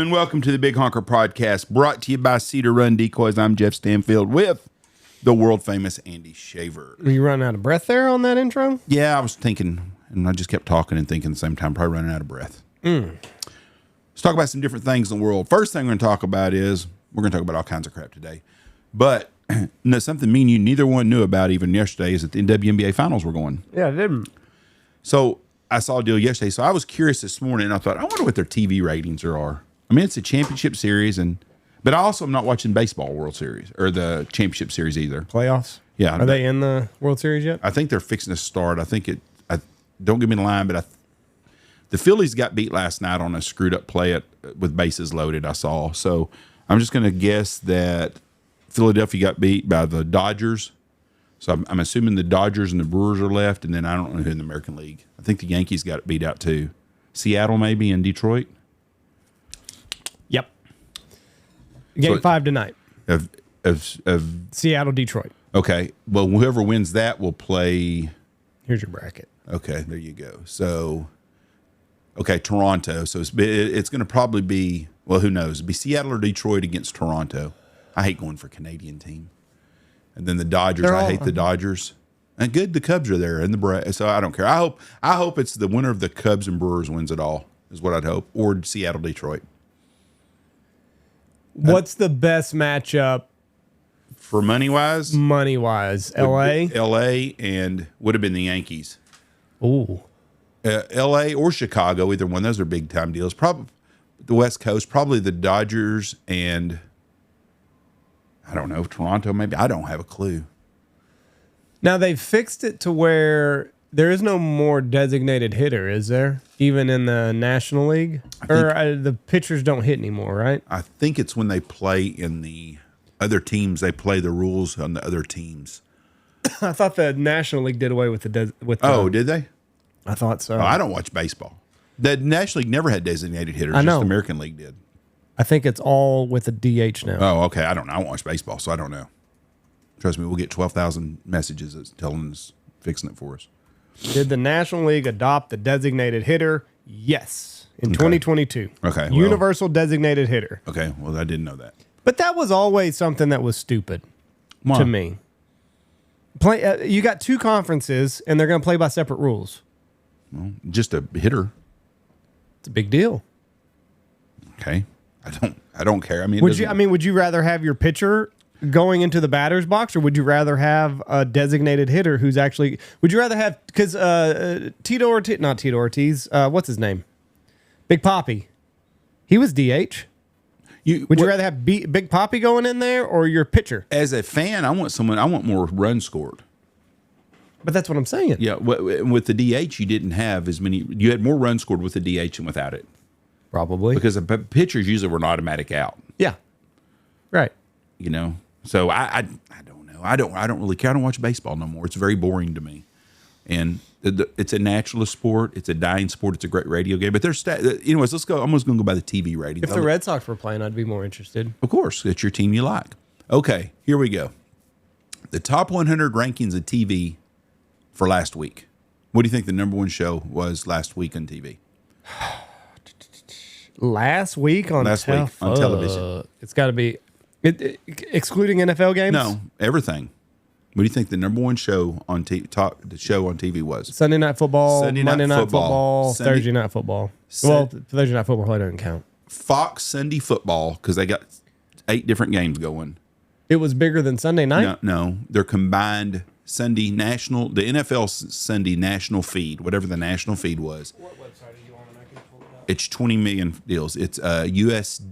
and welcome to the Big Honker Podcast, brought to you by Cedar Run Decoys. I'm Jeff Stanfield with the world-famous Andy Shaver. Were you running out of breath there on that intro? Yeah, I was thinking, and I just kept talking and thinking at the same time, probably running out of breath. Let's talk about some different things in the world. First thing we're going to talk about is, we're going to talk about all kinds of crap today, but something me and you neither one knew about even yesterday is that the WNBA finals were going. Yeah, I didn't. So I saw a deal yesterday, so I was curious this morning, and I thought, I wonder what their TV ratings are. I mean, it's a championship series, but I also am not watching baseball World Series or the championship series either. Playoffs? Yeah. Are they in the World Series yet? I think they're fixing to start. I think don't give me the line, but the Phillies got beat last night on a screwed up play with bases loaded, I saw. So I'm just going to guess that Philadelphia got beat by the Dodgers. So I'm assuming the Dodgers and the Brewers are left, and then I don't know who in the American League. I think the Yankees got beat out too. Seattle maybe and Detroit. Yep. Game 5 tonight. Of Seattle, Detroit. Okay. Well, whoever wins that will play. Here's your bracket. Okay, there you go. So, okay, Toronto. So it's going to probably be, well, who knows? It'll be Seattle or Detroit against Toronto. I hate going for Canadian team. And then the Dodgers. I hate the Dodgers. And good, the Cubs are there and the Braves. So I don't care. I hope it's the winner of the Cubs and Brewers wins it all. Is what I'd hope. Or Seattle, Detroit. What's the best matchup for money wise? Money wise, LA and would have been the Yankees. Ooh, LA or Chicago, either one. Those are big time deals. Probably the West Coast. Probably the Dodgers and. I don't know, Toronto maybe. I don't have a clue. Now they've fixed it to where there is no more designated hitter, is there? Even in the National League? The pitchers don't hit anymore, right? I think it's when they play in the other teams, they play the rules on the other teams. I thought the National League did away with the... Did they? I thought so. Oh, I don't watch baseball. The National League never had designated hitters. I know. Just the American League did. I think it's all with a DH now. Oh, okay. I don't know. I don't watch baseball, so I don't know. Trust me, we'll get 12,000 messages that's telling us, fixing it for us. Did the National League adopt the designated hitter? Yes, in 2022. Okay. Well, Universal designated hitter. Okay. Well, I didn't know that. But that was always something that was stupid to me. You got two conferences, and they're going to play by separate rules. Well, just a hitter. It's a big deal. Okay. I don't care. I mean, would you rather have your pitcher going into the batter's box, or would you rather have a designated hitter who's actually? Would you rather have because not Tito Ortiz? What's his name? Big Papi. He was DH. Would you rather have Big Papi going in there or your pitcher? As a fan, I want more runs scored. But that's what I'm saying. Yeah, with the DH, you didn't have as many. You had more runs scored with the DH than without it. Probably because the pitchers usually were an automatic out. Yeah, right. You know, so I don't know. I don't really care. I don't watch baseball no more. It's very boring to me, and it's a naturalist sport. It's a dying sport. It's a great radio game. But there's anyways. Let's go. I'm just going to go by the TV ratings. If the Red Sox were playing, I'd be more interested. Of course, it's your team you like. Okay, here we go. The top 100 rankings of TV for last week. What do you think the number one show was last week on TV? Last week on television. It's got to be excluding NFL games. No, everything. What do you think the number one show on the show on TV was? Sunday Night Football, Monday Night Football, Thursday Night Football. Thursday Night Football probably doesn't count. Fox Sunday Football, because they got 8 different games going. It was bigger than Sunday night? No. They're combined Sunday national, the NFL Sunday national feed, whatever the national feed was. What website are you on? I can pull it up. It's 20 million deals. It's USTVDB.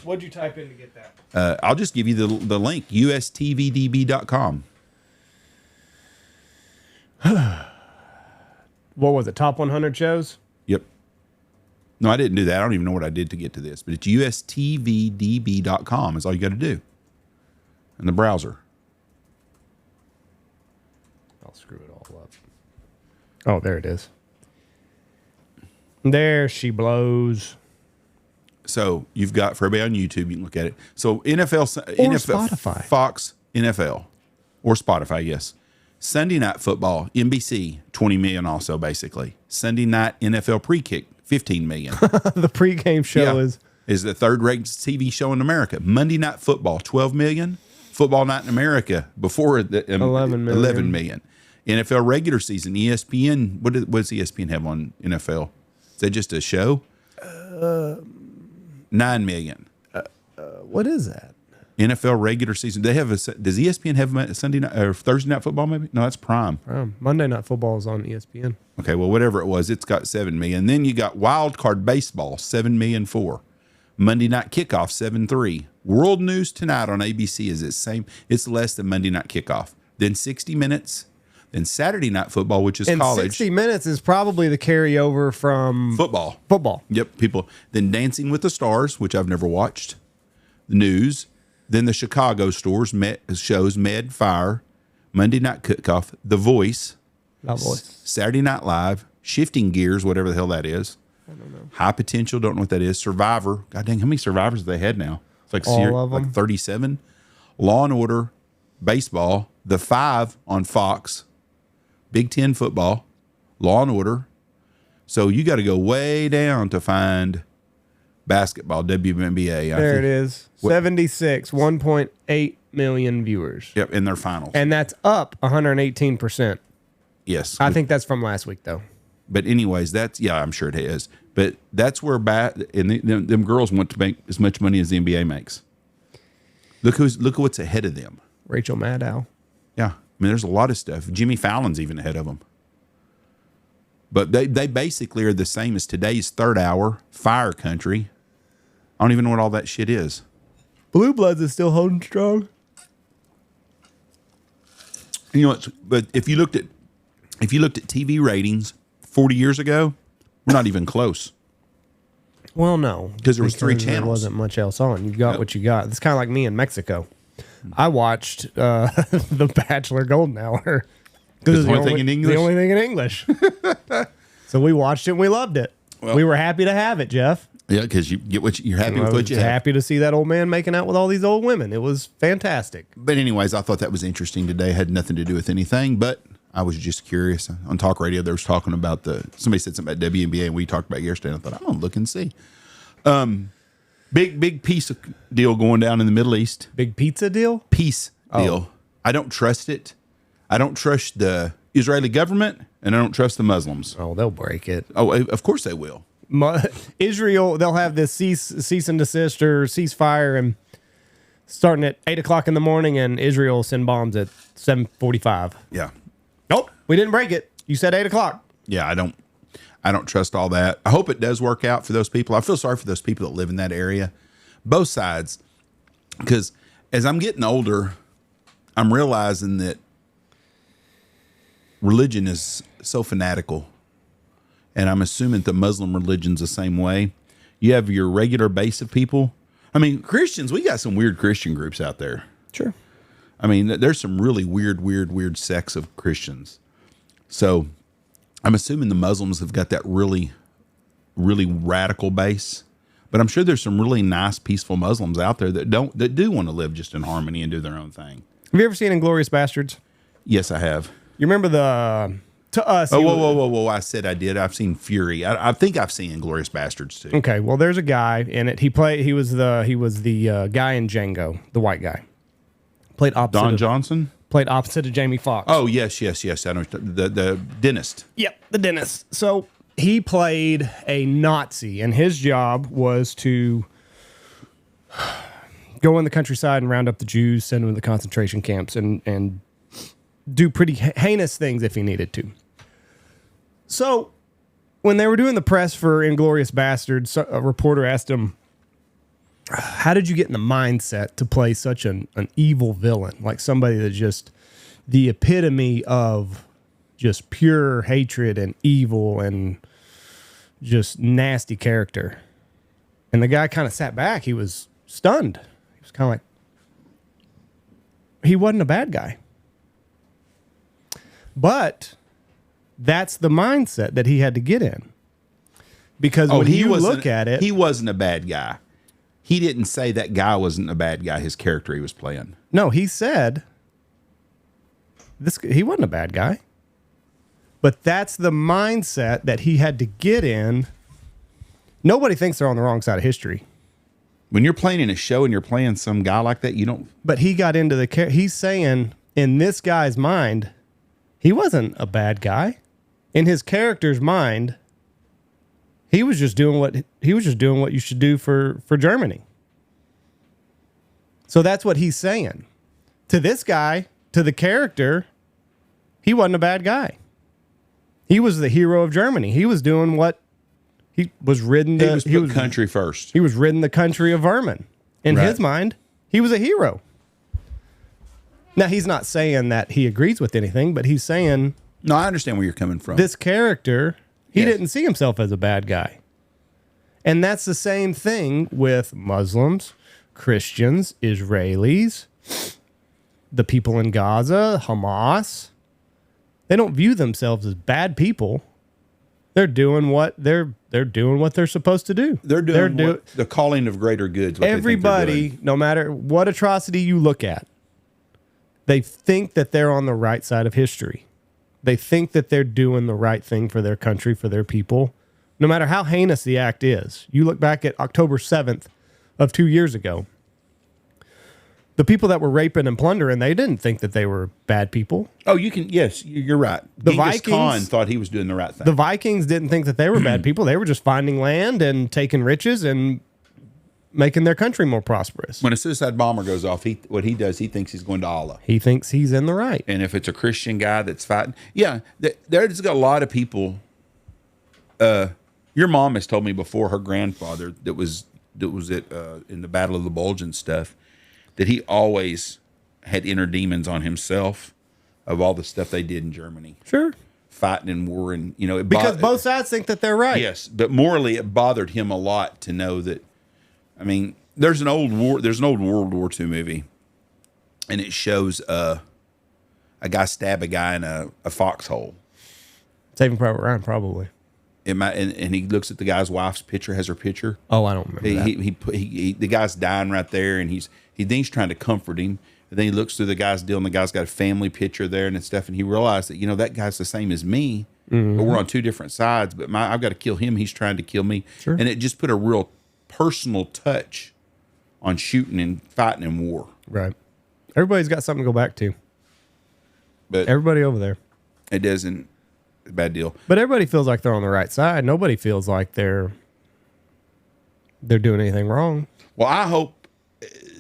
What'd you type in to get that? I'll just give you the link, ustvdb.com. What was it, top 100 shows? Yep. No, I didn't do that. I don't even know what I did to get to this, but it's ustvdb.com is all you got to do in the browser. I'll screw it all up. Oh, there it is. There she blows. So you've got, for everybody on YouTube, you can look at it. So NFL, Spotify. Fox, NFL, or Spotify, yes. Sunday Night Football, NBC, 20 million also, basically. Sunday Night NFL Pre-Kick, $15 million. The pregame show is the third-rated TV show in America. Monday Night Football, $12 million. Football Night in America before the 11 million. 11 million. NFL regular season, ESPN. What does ESPN have on NFL? Is that just a show? 9 million. What is that? NFL regular season. Does ESPN have a Sunday night or Thursday night football? Maybe no, that's Prime. Monday Night Football is on ESPN. Okay, well, whatever it was, it's got 7 million. Then you got Wild Card Baseball, 7 million for Monday Night Kickoff, 7.3. World News Tonight on ABC is the same. It's less than Monday Night Kickoff. Then 60 Minutes. Then Saturday Night Football, which is college. 60 Minutes is probably the carryover from football. Yep, people. Then Dancing with the Stars, which I've never watched. The News. Then the Chicago shows Med, Fire, Monday Night Kickoff, The Voice, Saturday Night Live, Shifting Gears, whatever the hell that is. I don't know. High Potential, don't know what that is. Survivor. God dang, how many Survivors have they had now? It's like all of them. Like 37. Law and Order, Baseball, The Five on Fox, Big Ten Football, Law and Order. So you got to go way down to find basketball, WNBA. There it is. 76, 1.8 million viewers. Yep, in their finals. And that's up 118%. Yes. I think that's from last week, though. But anyways, I'm sure it is. But that's where them girls want to make as much money as the NBA makes. Look at what's ahead of them. Rachel Maddow. Yeah. I mean, there's a lot of stuff. Jimmy Fallon's even ahead of them. But they basically are the same as today's third hour, Fire Country. I don't even know what all that shit is. Blue Bloods is still holding strong. You know, but if you looked at TV ratings 40 years ago, we're not even close. Well, no, because there was 3 channels. There wasn't much else on. You got what you got. It's kind of like me in Mexico. I watched The Bachelor Golden Hour because it's the only thing in English. The only thing in English. So we watched it and we loved it. Well, we were happy to have it, Jeff. Yeah, because you get you're happy with what you have. Happy to see that old man making out with all these old women. It was fantastic. But anyways, I thought that was interesting today. It had nothing to do with anything, but I was just curious. On talk radio, they was talking about somebody said something about WNBA, and we talked about it yesterday. And I thought, I'm gonna look and see. Big piece of deal going down in the Middle East. Big pizza deal? Peace deal. I don't trust it. I don't trust the Israeli government, and I don't trust the Muslims. Oh, they'll break it. Oh, of course they will. Israel, they'll have this cease and desist or ceasefire, and starting at 8:00 in the morning, and Israel will send bombs at 7:45. Yeah. Nope, we didn't break it. You said 8:00. Yeah, I don't trust all that. I hope it does work out for those people. I feel sorry for those people that live in that area, both sides, because as I'm getting older, I'm realizing that religion is so fanatical. And I'm assuming the Muslim religion's the same way. You have your regular base of people. I mean, Christians, we got some weird Christian groups out there. Sure. I mean, there's some really weird sects of Christians. So I'm assuming the Muslims have got that really radical base. But I'm sure there's some really nice, peaceful Muslims out there that do want to live just in harmony and do their own thing. Have you ever seen Inglourious Bastards? Yes, I have. You remember to us. Oh, whoa. I said I did. I've seen Fury. I think I've seen Inglourious Bastards too. Okay. Well, there's a guy in it. He was the guy in Django, the white guy. Played opposite Don Johnson? Played opposite of Jamie Foxx. Oh, yes. I know. The dentist. Yep, the dentist. So he played a Nazi, and his job was to go in the countryside and round up the Jews, send them to the concentration camps, and do pretty heinous things if he needed to. So when they were doing the press for Inglourious Bastards, a reporter asked him, how did you get in the mindset to play such an evil villain, like somebody that's just the epitome of just pure hatred and evil and just nasty character? And the guy kind of sat back. He was stunned. He was kind of like, he wasn't a bad guy. But that's the mindset that he had to get in. Because when you look at it... He wasn't a bad guy. He didn't say that guy wasn't a bad guy, his character he was playing. No, he said he wasn't a bad guy. But that's the mindset that he had to get in Nobody thinks they're on the wrong side of history. When you're playing in a show and you're playing some guy like that, you don't. But he got into he's saying in this guy's mind, he wasn't a bad guy. In his character's mind, he was just doing what you should do for Germany. So that's what he's saying. To this guy, to the character, he wasn't a bad guy. He was the hero of Germany. He was doing what he was ridding. He was country first. He was ridding the country of vermin. In his mind, he was a hero. Now, he's not saying that he agrees with anything, but he's saying... No, I understand where you're coming from. This character, he didn't see himself as a bad guy. And that's the same thing with Muslims, Christians, Israelis, the people in Gaza, Hamas. They don't view themselves as bad people. They're doing what they're supposed to do. They're doing the calling of greater goods. Everybody, no matter what atrocity you look at, they think that they're on the right side of history. They think that they're doing the right thing for their country, for their people, no matter how heinous the act is. You look back at October 7th of 2 years ago. The people that were raping and plundering, they didn't think that they were bad people. Oh, yes, you're right. The Genghis Vikings Khan thought he was doing the right thing. The Vikings didn't think that they were bad people. They were just finding land and taking riches and making their country more prosperous. When a suicide bomber goes off, he thinks he's going to Allah. He thinks he's in the right. And if it's a Christian guy that's fighting, there's a lot of people. Your mom has told me before her grandfather that was in the Battle of the Bulge and stuff, that he always had inner demons on himself of all the stuff they did in Germany. Sure. Fighting and war and, because both sides think that they're right. Yes. But morally it bothered him a lot to know that, there's an old World War II movie and it shows a guy stab a guy in a foxhole. Saving Private Ryan, probably. And he looks at the guy's wife's picture, has her picture. Oh, I don't remember that. The guy's dying right there, and he's trying to comfort him. And then he looks through the guy's deal, and the guy's got a family picture there and stuff. And he realized that that guy's the same as me, but we're on two different sides. But I've got to kill him. He's trying to kill me. Sure. And it just put a real personal touch on shooting and fighting in war. Right. Everybody's got something to go back to. But everybody over there. It doesn't. A bad deal. But everybody feels like they're on the right side. Nobody feels like they're doing anything wrong. Well, I hope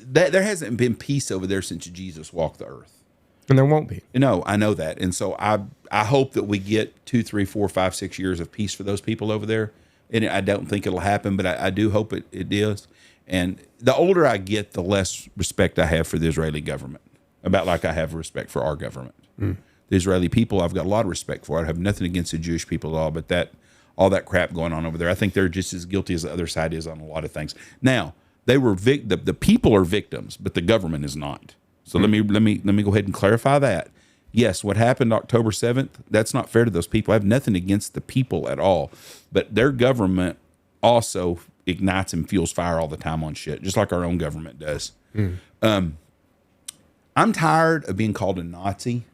that there hasn't been peace over there since Jesus walked the earth. And there won't be. No, I know that. And so I hope that we get 2, 3, 4, 5, 6 years of peace for those people over there. And I don't think it'll happen, but I do hope it is. And the older I get, the less respect I have for the Israeli government, about like I have respect for our government. The Israeli people, I've got a lot of respect for. I have nothing against the Jewish people at all, but all that crap going on over there, I think they're just as guilty as the other side is on a lot of things. Now, they were the people are victims, but the government is not. So let me go ahead and clarify that. Yes, what happened October 7th, that's not fair to those people. I have nothing against the people at all, but their government also ignites and fuels fire all the time on shit, just like our own government does. I'm tired of being called a Nazi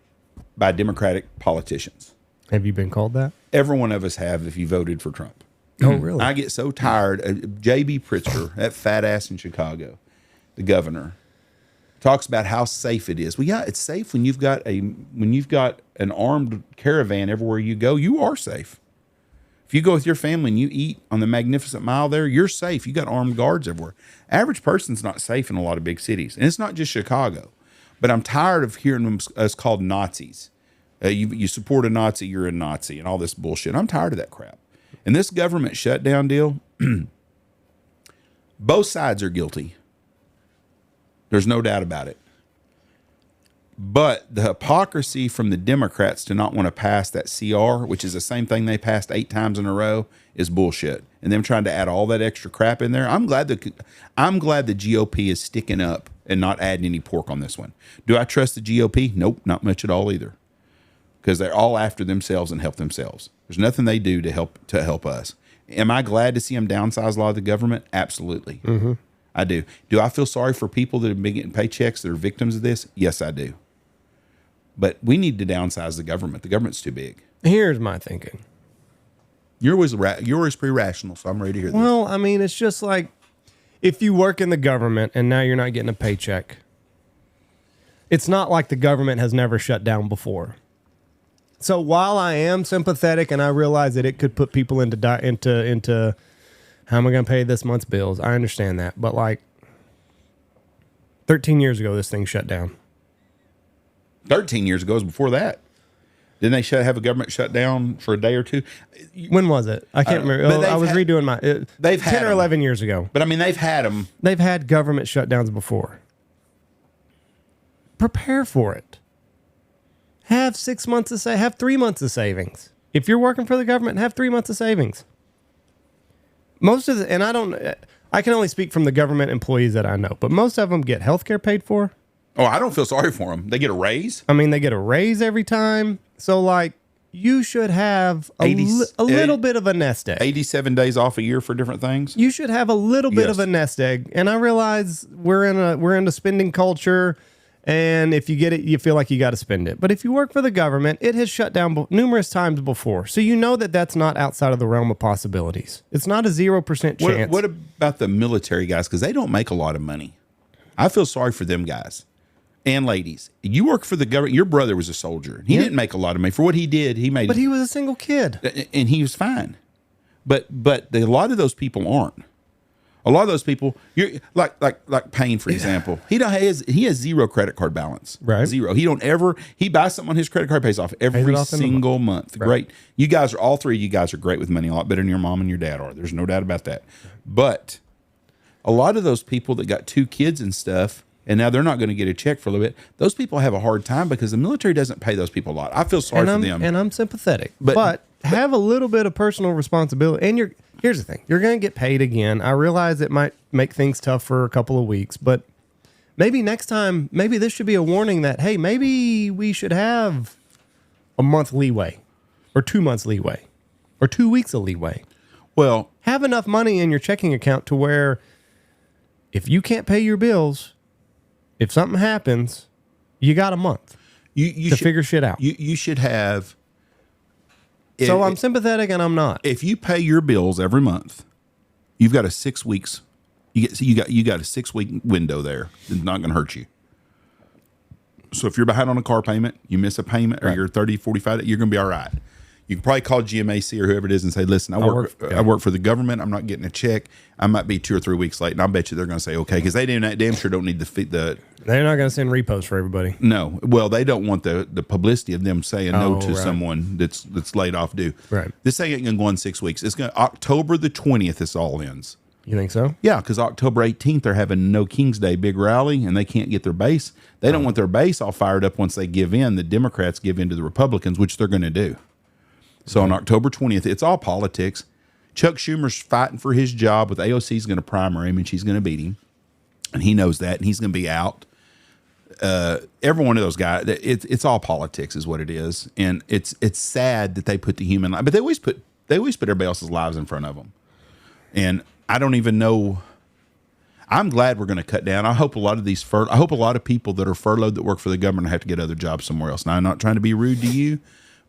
by Democratic politicians. Have you been called that? Every one of us have if you voted for Trump. Oh, really? I get so tired. J.B. Pritzker, that fat ass in Chicago, the governor, talks about how safe it is. Well, yeah, it's safe when you've got an armed caravan everywhere you go. You are safe. If you go with your family and you eat on the Magnificent Mile there, you're safe. You got armed guards everywhere. Average person's not safe in a lot of big cities, and it's not just Chicago. But I'm tired of hearing us called Nazis. You support a Nazi, you're a Nazi, and all this bullshit. I'm tired of that crap. And this government shutdown deal, both sides are guilty. There's no doubt about it. But the hypocrisy from the Democrats to not want to pass that CR, which is the same thing they passed 8 times in a row, is bullshit. And them trying to add all that extra crap in there. I'm glad the GOP is sticking up and not adding any pork on this one. Do I trust the GOP? Nope, not much at all either. Because they're all after themselves and help themselves. There's nothing they do to help us. Am I glad to see them downsize a lot of the government? Absolutely. I do. Do I feel sorry for people that have been getting paychecks that are victims of this? Yes, I do. But we need to downsize the government. The government's too big. Here's my thinking. You're always pretty rational, so I'm ready to hear this. Well, I mean, it's just like if you work in the government and now you're not getting a paycheck, it's not like the government has never shut down before. So while I am sympathetic and I realize that it could put people into how am I going to pay this month's bills, I understand that. But like 13 years ago, this thing shut down. 13 years ago was before that. Didn't they have a government shutdown for a day or two? When was it? I can't remember. I was redoing my... they've 10 or 11 years ago. But I mean, they've had them. They've had government shutdowns before. Prepare for it. Have 6 months have 3 months of savings. If you're working for the government, have 3 months of savings. Most of the... And I can only speak from the government employees that I know, but most of them get health care paid for. Oh, I don't feel sorry for them. They get a raise. I mean, they get a raise every time. So, like, you should have a little bit of a nest egg. 87 days off a year for different things. You should have a little bit of a nest egg. And I realize we're in a spending culture, and if you get it, you feel like you got to spend it. But if you work for the government, it has shut down numerous times before. So you know that that's not outside of the realm of possibilities. It's not a 0% chance. What about the military guys? Because they don't make a lot of money. I feel sorry for them guys. And ladies, you work for the government. Your brother was a soldier. He didn't make a lot of money for what he did. He made, but he was a single kid, and he was fine. But a lot of those people aren't. A lot of those people, you're like Payne, for example. He has zero credit card balance. Right. Zero. He buys something on his credit card, pays off every single month. Right. Great. You guys are all three. You guys are great with money, a lot better than your mom and your dad are. There's no doubt about that. But a lot of those people that got 2 kids and stuff, and now they're not going to get a check for a little bit. Those people have a hard time because the military doesn't pay those people a lot. I feel sorry for them. And I'm sympathetic. But have a little bit of personal responsibility. And here's the thing. You're going to get paid again. I realize it might make things tough for a couple of weeks. But maybe next time, maybe this should be a warning that, hey, maybe we should have a month leeway or 2 months leeway or 2 weeks of leeway. Well, have enough money in your checking account to where if you can't pay your bills, if something happens, you got a month to figure shit out. You should have. So I'm sympathetic and I'm not. If you pay your bills every month, you've got a 6 weeks. You got a 6 week window there. It's not going to hurt you. So if you're behind on a car payment, you miss a payment, or you're 30, 45, you're going to be all right. You can probably call GMAC or whoever it is and say, listen, I work for the government. I'm not getting a check. I might be 2 or 3 weeks late. And I'll bet you they're going to say, okay, because they damn sure don't need the they're not going to send repos for everybody. No. Well, they don't want the publicity of them saying no to someone that's laid off due. Right. This thing ain't going to go on 6 weeks. It's going to October the 20th. This all ends. You think so? Yeah, because October 18th, they're having No King's Day big rally, and they can't get their base. They don't want their base all fired up once they give in. The Democrats give in to the Republicans, which they're going to do. So on October 20th, it's all politics. Chuck Schumer's fighting for his job with AOC's going to primary him, and she's going to beat him. And he knows that, and he's going to be out. Every one of those guys, it's all politics is what it is. And it's sad that they put the human life, but they always put everybody else's lives in front of them. And I don't even know. I'm glad we're going to cut down. I hope a lot of I hope a lot of people that are furloughed that work for the government have to get other jobs somewhere else. Now, I'm not trying to be rude to you,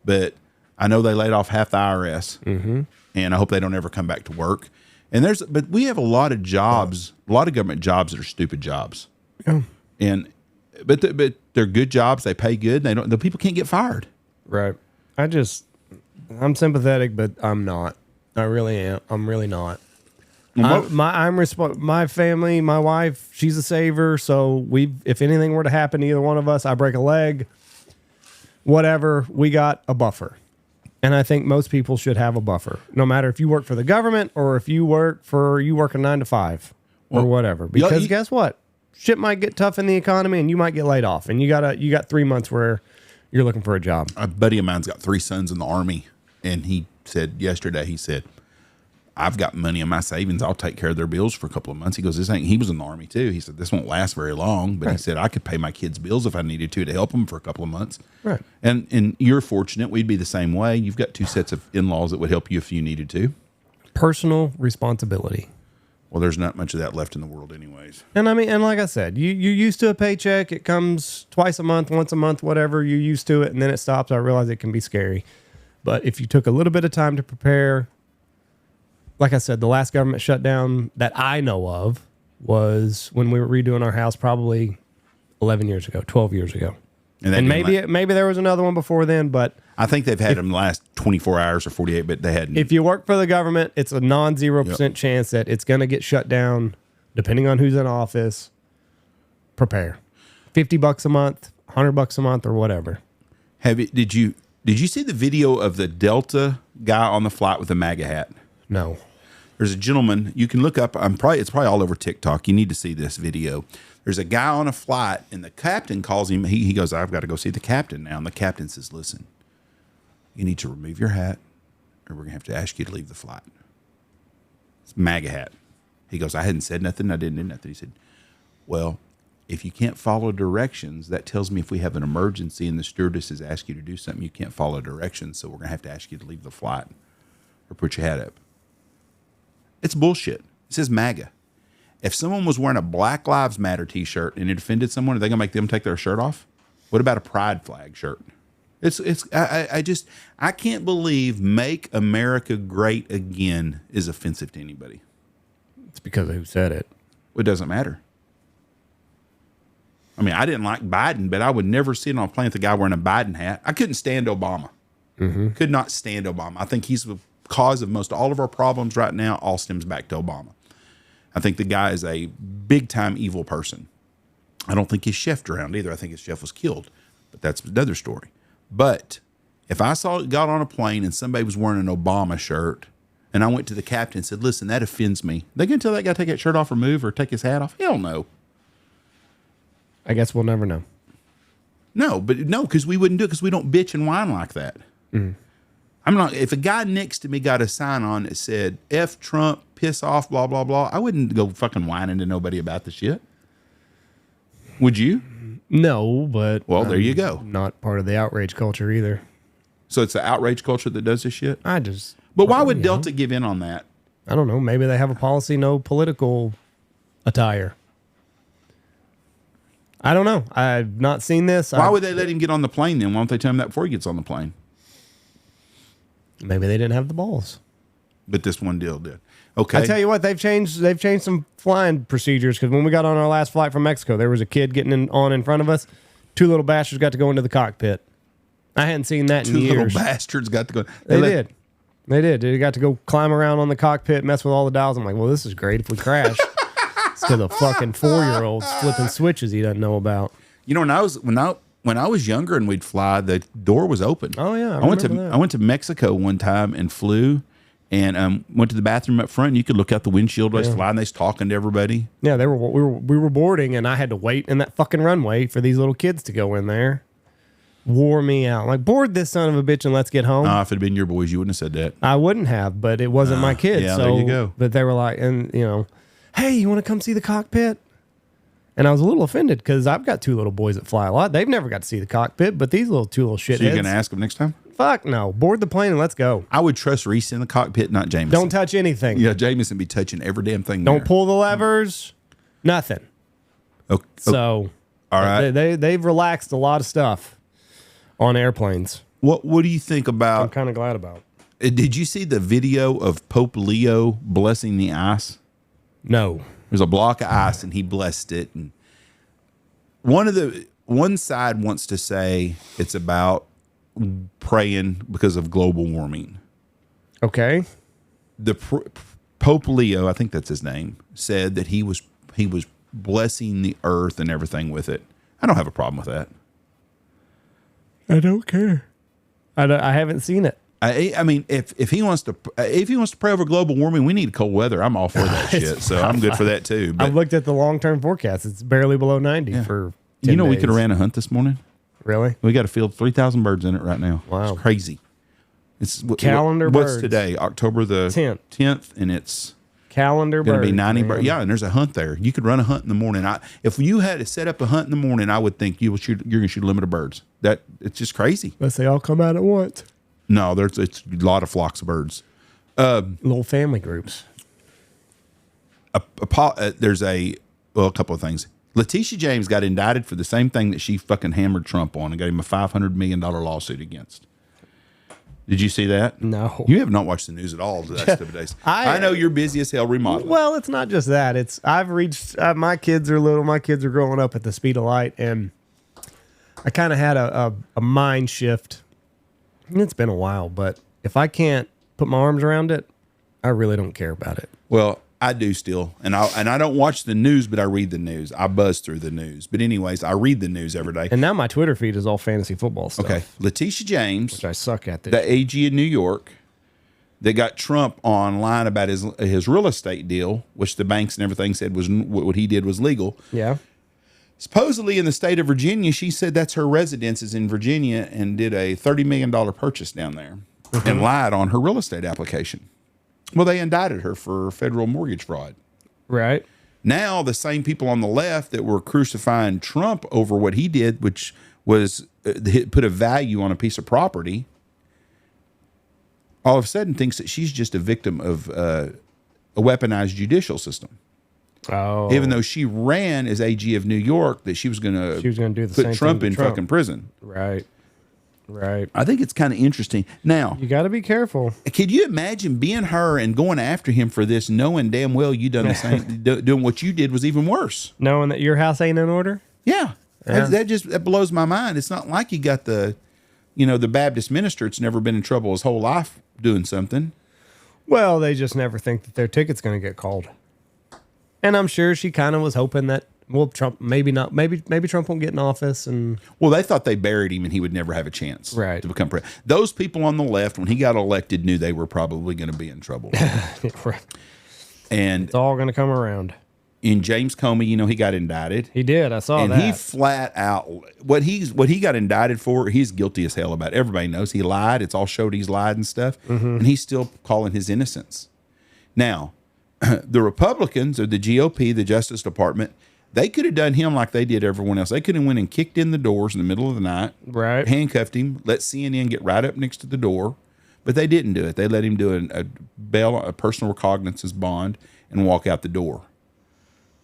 but I know they laid off half the IRS, and I hope they don't ever come back to work. And but we have a lot of jobs, a lot of government jobs that are stupid jobs. Yeah. But they're good jobs. They pay good. The people can't get fired. Right. I'm sympathetic, but I'm not. I really am. I'm really not. My family, my wife, she's a saver. So if anything were to happen to either one of us, I break a leg, whatever, we got a buffer. And I think most people should have a buffer, no matter if you work for the government or if you work a 9 to 5 or whatever. Because guess what? Shit might get tough in the economy and you might get laid off. And you got 3 months where you're looking for a job. A buddy of mine's got 3 sons in the Army. And he said yesterday, I've got money in my savings. I'll take care of their bills for a couple of months. He goes, he was in the Army too. He said, this won't last very long. But He said, I could pay my kids' bills if I needed to help them for a couple of months. Right. And you're fortunate. We'd be the same way. You've got 2 sets of in-laws that would help you if you needed to. Personal responsibility. Well, there's not much of that left in the world anyways. And I mean, and like I said, you're used to a paycheck. It comes twice a month, once a month, whatever. You're used to it, and then it stops. I realize it can be scary. But if you took a little bit of time to prepare, like I said, the last government shutdown that I know of was when we were redoing our house probably 11 years ago, 12 years ago. And maybe there was another one before then, but I think they've had them last 24 hours or 48, but they hadn't. if you work for the government, it's a non-0% chance that it's going to get shut down, depending on who's in office. Prepare. $50 a month, $100 a month, or whatever. Did you see the video of the Delta guy on the flight with the MAGA hat? No. There's a gentleman you can look up. It's probably all over TikTok. You need to see this video. There's a guy on a flight, and the captain calls him. He goes, "I've got to go see the captain now." And the captain says, "Listen, you need to remove your hat, or we're gonna have to ask you to leave the flight." It's MAGA hat. He goes, "I hadn't said nothing. I didn't do nothing." He said, "Well, if you can't follow directions, that tells me if we have an emergency and the stewardess has asked you to do something, you can't follow directions. So we're gonna have to ask you to leave the flight or put your hat up." It's bullshit. It says MAGA. If someone was wearing a Black Lives Matter t-shirt and it offended someone, are they gonna make them take their shirt off? What about a pride flag shirt? I can't believe "Make America Great Again" is offensive to anybody. It's because of who said it. It doesn't matter. I mean, I didn't like Biden, but I would never sit on a plane with a guy wearing a Biden hat. I couldn't stand Obama. Could not stand Obama. I think he's the cause of most all of our problems right now. All stems back to Obama. I think the guy is a big-time evil person. I don't think his chef drowned either. I think his chef was killed, but that's another story. But if I got on a plane and somebody was wearing an Obama shirt, and I went to the captain and said, "Listen, that offends me," they going to tell that guy to take that shirt off or move or take his hat off? Hell no. I guess we'll never know. No, because we wouldn't do it because we don't bitch and whine like that. I'm not. If a guy next to me got a sign on that said "F Trump, piss off, blah blah blah," I wouldn't go fucking whining to nobody about the shit. Would you? No, but well, there you go. Not part of the outrage culture either. So it's the outrage culture that does this shit. But why would Delta give in on that? I don't know. Maybe they have a policy, no political attire. I don't know. I've not seen this. Why would they let him get on the plane then? Why don't they tell him that before he gets on the plane? Maybe they didn't have the balls. But this one deal did. Okay. I tell you what, they've changed some flying procedures, because when we got on our last flight from Mexico, there was a kid getting on in front of us. Two little bastards got to go into the cockpit. I hadn't seen that in years. Two little bastards got to go. They did. They got to go climb around on the cockpit, mess with all the dials. I'm like, well, this is great if we crash. It's to the fucking 4-year-olds flipping switches he doesn't know about. You know, when I was younger and we'd fly, the door was open. Oh yeah, I went to Mexico one time and flew, and went to the bathroom up front. And you could look out the windshield as flying. They was talking to everybody. Yeah, we were boarding, and I had to wait in that fucking runway for these little kids to go in there. Wore me out. Like, board this son of a bitch and let's get home. If it had been your boys, you wouldn't have said that. I wouldn't have, but it wasn't my kids. Yeah, so, there you go. But they were like, and hey, you want to come see the cockpit? And I was a little offended because I've got two little boys that fly a lot. They've never got to see the cockpit, but these two little shitheads. So you're going to ask them next time? Fuck no. Board the plane and let's go. I would trust Reese in the cockpit, not Jameson. Don't touch anything. Yeah, Jameson be touching every damn thing. Don't pull the levers. Nothing. Okay. So, all right. They've relaxed a lot of stuff on airplanes. What do you think about? I'm kind of glad about. Did you see the video of Pope Leo blessing the ice? No. There's a block of ice and he blessed it. And one side wants to say it's about praying because of global warming. Okay. The Pope Leo, I think that's his name, said that he was blessing the earth and everything with it. I don't have a problem with that. I don't care. I haven't seen it. I mean, if he wants to pray over global warming, we need cold weather. I'm all for that shit. So I'm good for that too. But I've looked at the long-term forecast. It's barely below 90 for 10 days. We could have ran a hunt this morning. Really? We got a field 3,000 birds in it right now. Wow. It's crazy. It's calendar what's birds. Today? October the 10th, and it's calendar going to birds. be 90 birds. Yeah, and there's a hunt there. You could run a hunt in the morning. If you had to set up a hunt in the morning, I would think you're going to shoot a limit of birds. It's just crazy. Let's say all come out at once. No, it's a lot of flocks of birds. Little family groups. There's a couple of things. Letitia James got indicted for the same thing that she fucking hammered Trump on and got him a $500 million lawsuit against. Did you see that? No. You have not watched the news at all the last couple of days. I know you're busy as hell remodeling. Well, it's not just that. I've reached. My kids are little. My kids are growing up at the speed of light, and I kind of had a mind shift. And it's been a while, but if I can't put my arms around it, I really don't care about it. Well, I do still, and I don't watch the news, but I read the news. I buzz through the news, but anyways, I read the news every day. And now my Twitter feed is all fantasy football stuff. Okay, Letitia James, which I suck at. The AG in New York, that got Trump online about his real estate deal, which the banks and everything said was what he did was legal. Yeah. Supposedly in the state of Virginia, she said that's her residence is in Virginia and did a $30 million purchase down there and lied on her real estate application. Well, they indicted her for federal mortgage fraud. Right. Now, the same people on the left that were crucifying Trump over what he did, which was put a value on a piece of property, all of a sudden thinks that she's just a victim of a weaponized judicial system. Oh. Even though she ran as AG of New York, that she was going to do the put same Trump thing in to Trump. fucking prison. Right. Right. I think it's kind of interesting. Now, You got to be careful. could you imagine being her and going after him for this, knowing damn well you done the same, doing what you did was even worse? Knowing that your house ain't in order? Yeah. That blows my mind. It's not like you got the Baptist minister that's never been in trouble his whole life doing something. Well, they just never think that their ticket's going to get called. And I'm sure she kind of was hoping that, well, Trump, maybe not, maybe Trump won't get in office. And well, they thought they buried him and he would never have a chance to become president. Those people on the left, when he got elected, knew they were probably going to be in trouble. And it's all going to come around. In James Comey, he got indicted. He did. I saw that. And he flat out, what he got indicted for, he's guilty as hell about. Everybody knows he lied. It's all showed he's lied and stuff. And he's still calling his innocence. Now, the Republicans or the GOP, the Justice Department, they could have done him like they did everyone else. They could have went and kicked in the doors in the middle of the night, handcuffed him, let CNN get right up next to the door, but they didn't do it. They let him do a personal recognizance bond, and walk out the door.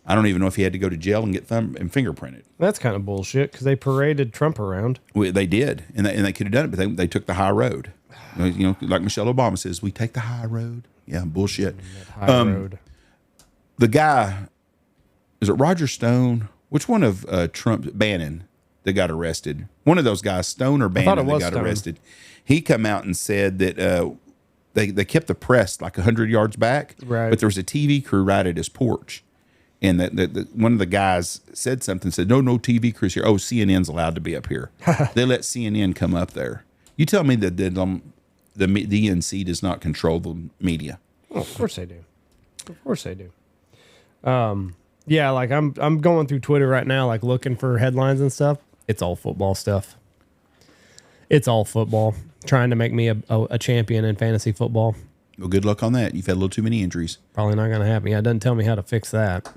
I don't even know if he had to go to jail and get thumb and fingerprinted. That's kind of bullshit because they paraded Trump around. They did, and they could have done it, but they took the high road. Like Michelle Obama says, we take the high road. Yeah, bullshit. High road. The guy, is it Roger Stone? Which one of Trump, Bannon, that got arrested? One of those guys, Stone or Bannon, that got arrested. He come out and said that they kept the press like 100 yards back, but there was a TV crew right at his porch. And that one of the guys said something, said, no TV crews here. Oh, CNN's allowed to be up here. They let CNN come up there. You tell me that the DNC does not control the media. Well, of course they do. Of course they do. Yeah, like I'm going through Twitter right now, like looking for headlines and stuff. It's all football stuff. It's all football. Trying to make me a champion in fantasy football. Well, good luck on that. You've had a little too many injuries. Probably not going to happen. Yeah, it doesn't tell me how to fix that.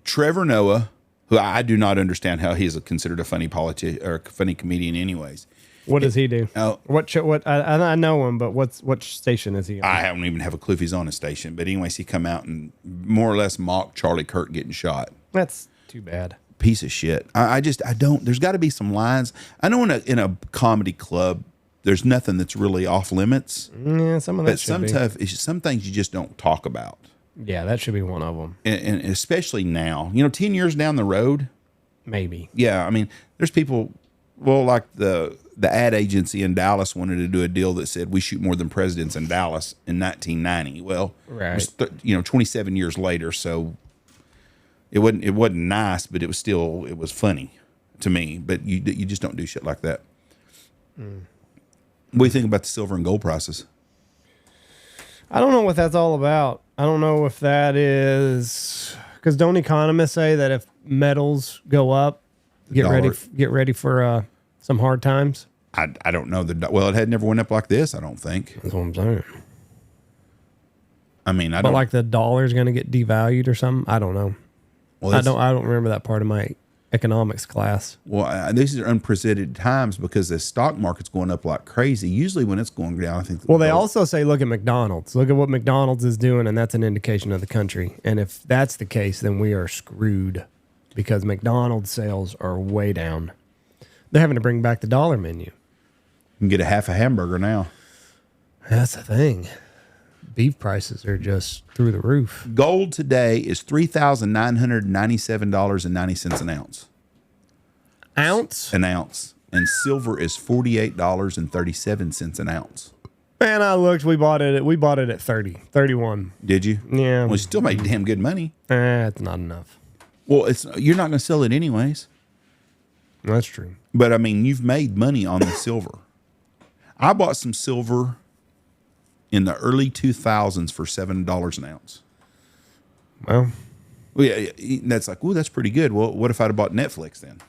Trevor Noah, who I do not understand how he's considered a funny funny comedian anyways. What does he do? What I know him, but what station is he on? I don't even have a clue if he's on a station. But anyways, he come out and more or less mocked Charlie Kirk getting shot. That's too bad. Piece of shit. I don't. There's got to be some lines. I know in a comedy club, there's nothing that's really off limits. Yeah, some of that should be. Some things you just don't talk about. Yeah, that should be one of them. And especially now, 10 years down the road. Maybe. Yeah, I mean, there's people. Well, like the ad agency in Dallas wanted to do a deal that said we shoot more than presidents in Dallas in 1990. Well, right. 27 years later, so it wasn't nice, but it was funny to me. But you just don't do shit like that. What do you think about the silver and gold prices? I don't know what that's all about. I don't know if that is because don't economists say that if metals go up, get ready for some hard times? I don't know. Well, it had never went up like this, I don't think. That's what I'm saying. I mean, but like the dollar's going to get devalued or something. I don't know. Well, I don't remember that part of my economics class. Well, these are unprecedented times because the stock market's going up like crazy. Usually when it's going down, I think. Well, they also say, look at McDonald's. Look at what McDonald's is doing, and that's an indication of the country. And if that's the case, then we are screwed because McDonald's sales are way down. They're having to bring back the dollar menu. You can get a half a hamburger now. That's the thing. Beef prices are just through the roof. Gold today is $3,997.90 an ounce. Ounce? An ounce. And silver is $48.37 an ounce. Man, I looked. We bought it at 30, 31. Did you? Yeah. Well, you still made damn good money. It's not enough. Well, you're not going to sell it anyways. That's true. But, I mean, you've made money on the silver. I bought some silver in the early 2000s for $7 an ounce. Well, Yeah, that's like, ooh, that's pretty good. Well, what if I'd have bought Netflix then?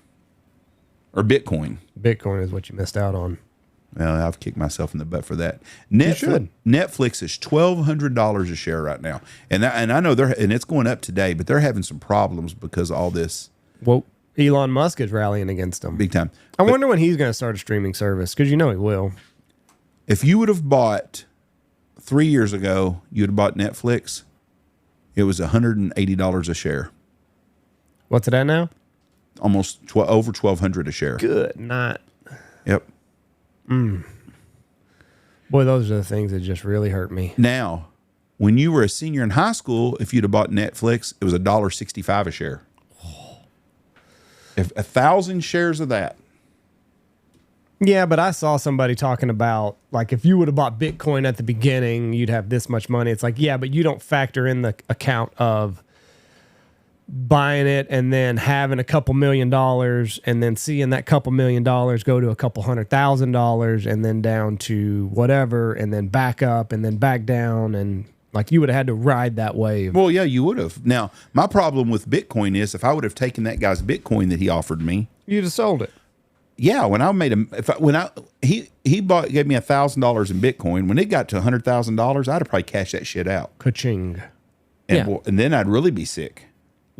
Or Bitcoin? Bitcoin is what you missed out on. Well, I've kicked myself in the butt for that. should. Netflix is $1,200 a share right now, and I know and it's going up today, but they're having some problems because of all this. Well, Elon Musk is rallying against them Big time. I wonder when he's going to start a streaming service, because you know he will. If you would have bought 3 years ago, you would have bought Netflix. It was $180 a share, What's it at now? almost over $1,200 a share. Good night. Yep. Boy, those are the things that just really hurt me. Now, when you were a senior in high school, if you'd have bought Netflix, it was $1.65 a share. If 1,000 shares of that. Yeah, but I saw somebody talking about, like, if you would have bought Bitcoin at the beginning, you'd have this much money. It's like, yeah, but you don't factor in the account of buying it and then having a couple $1,000,000 and then seeing that couple $1,000,000 go to a couple $100,000 and then down to whatever and then back up and then back down, and like you would have had to ride that wave. Well, yeah, you would have. Now, my problem with Bitcoin is if I would have taken that guy's Bitcoin that he offered me, You'd have sold it. yeah, when I made him, he gave me $1,000 in Bitcoin. When it got to $100,000, I'd have probably cashed that shit out, Ka-ching. and Yeah. and then I'd really be sick.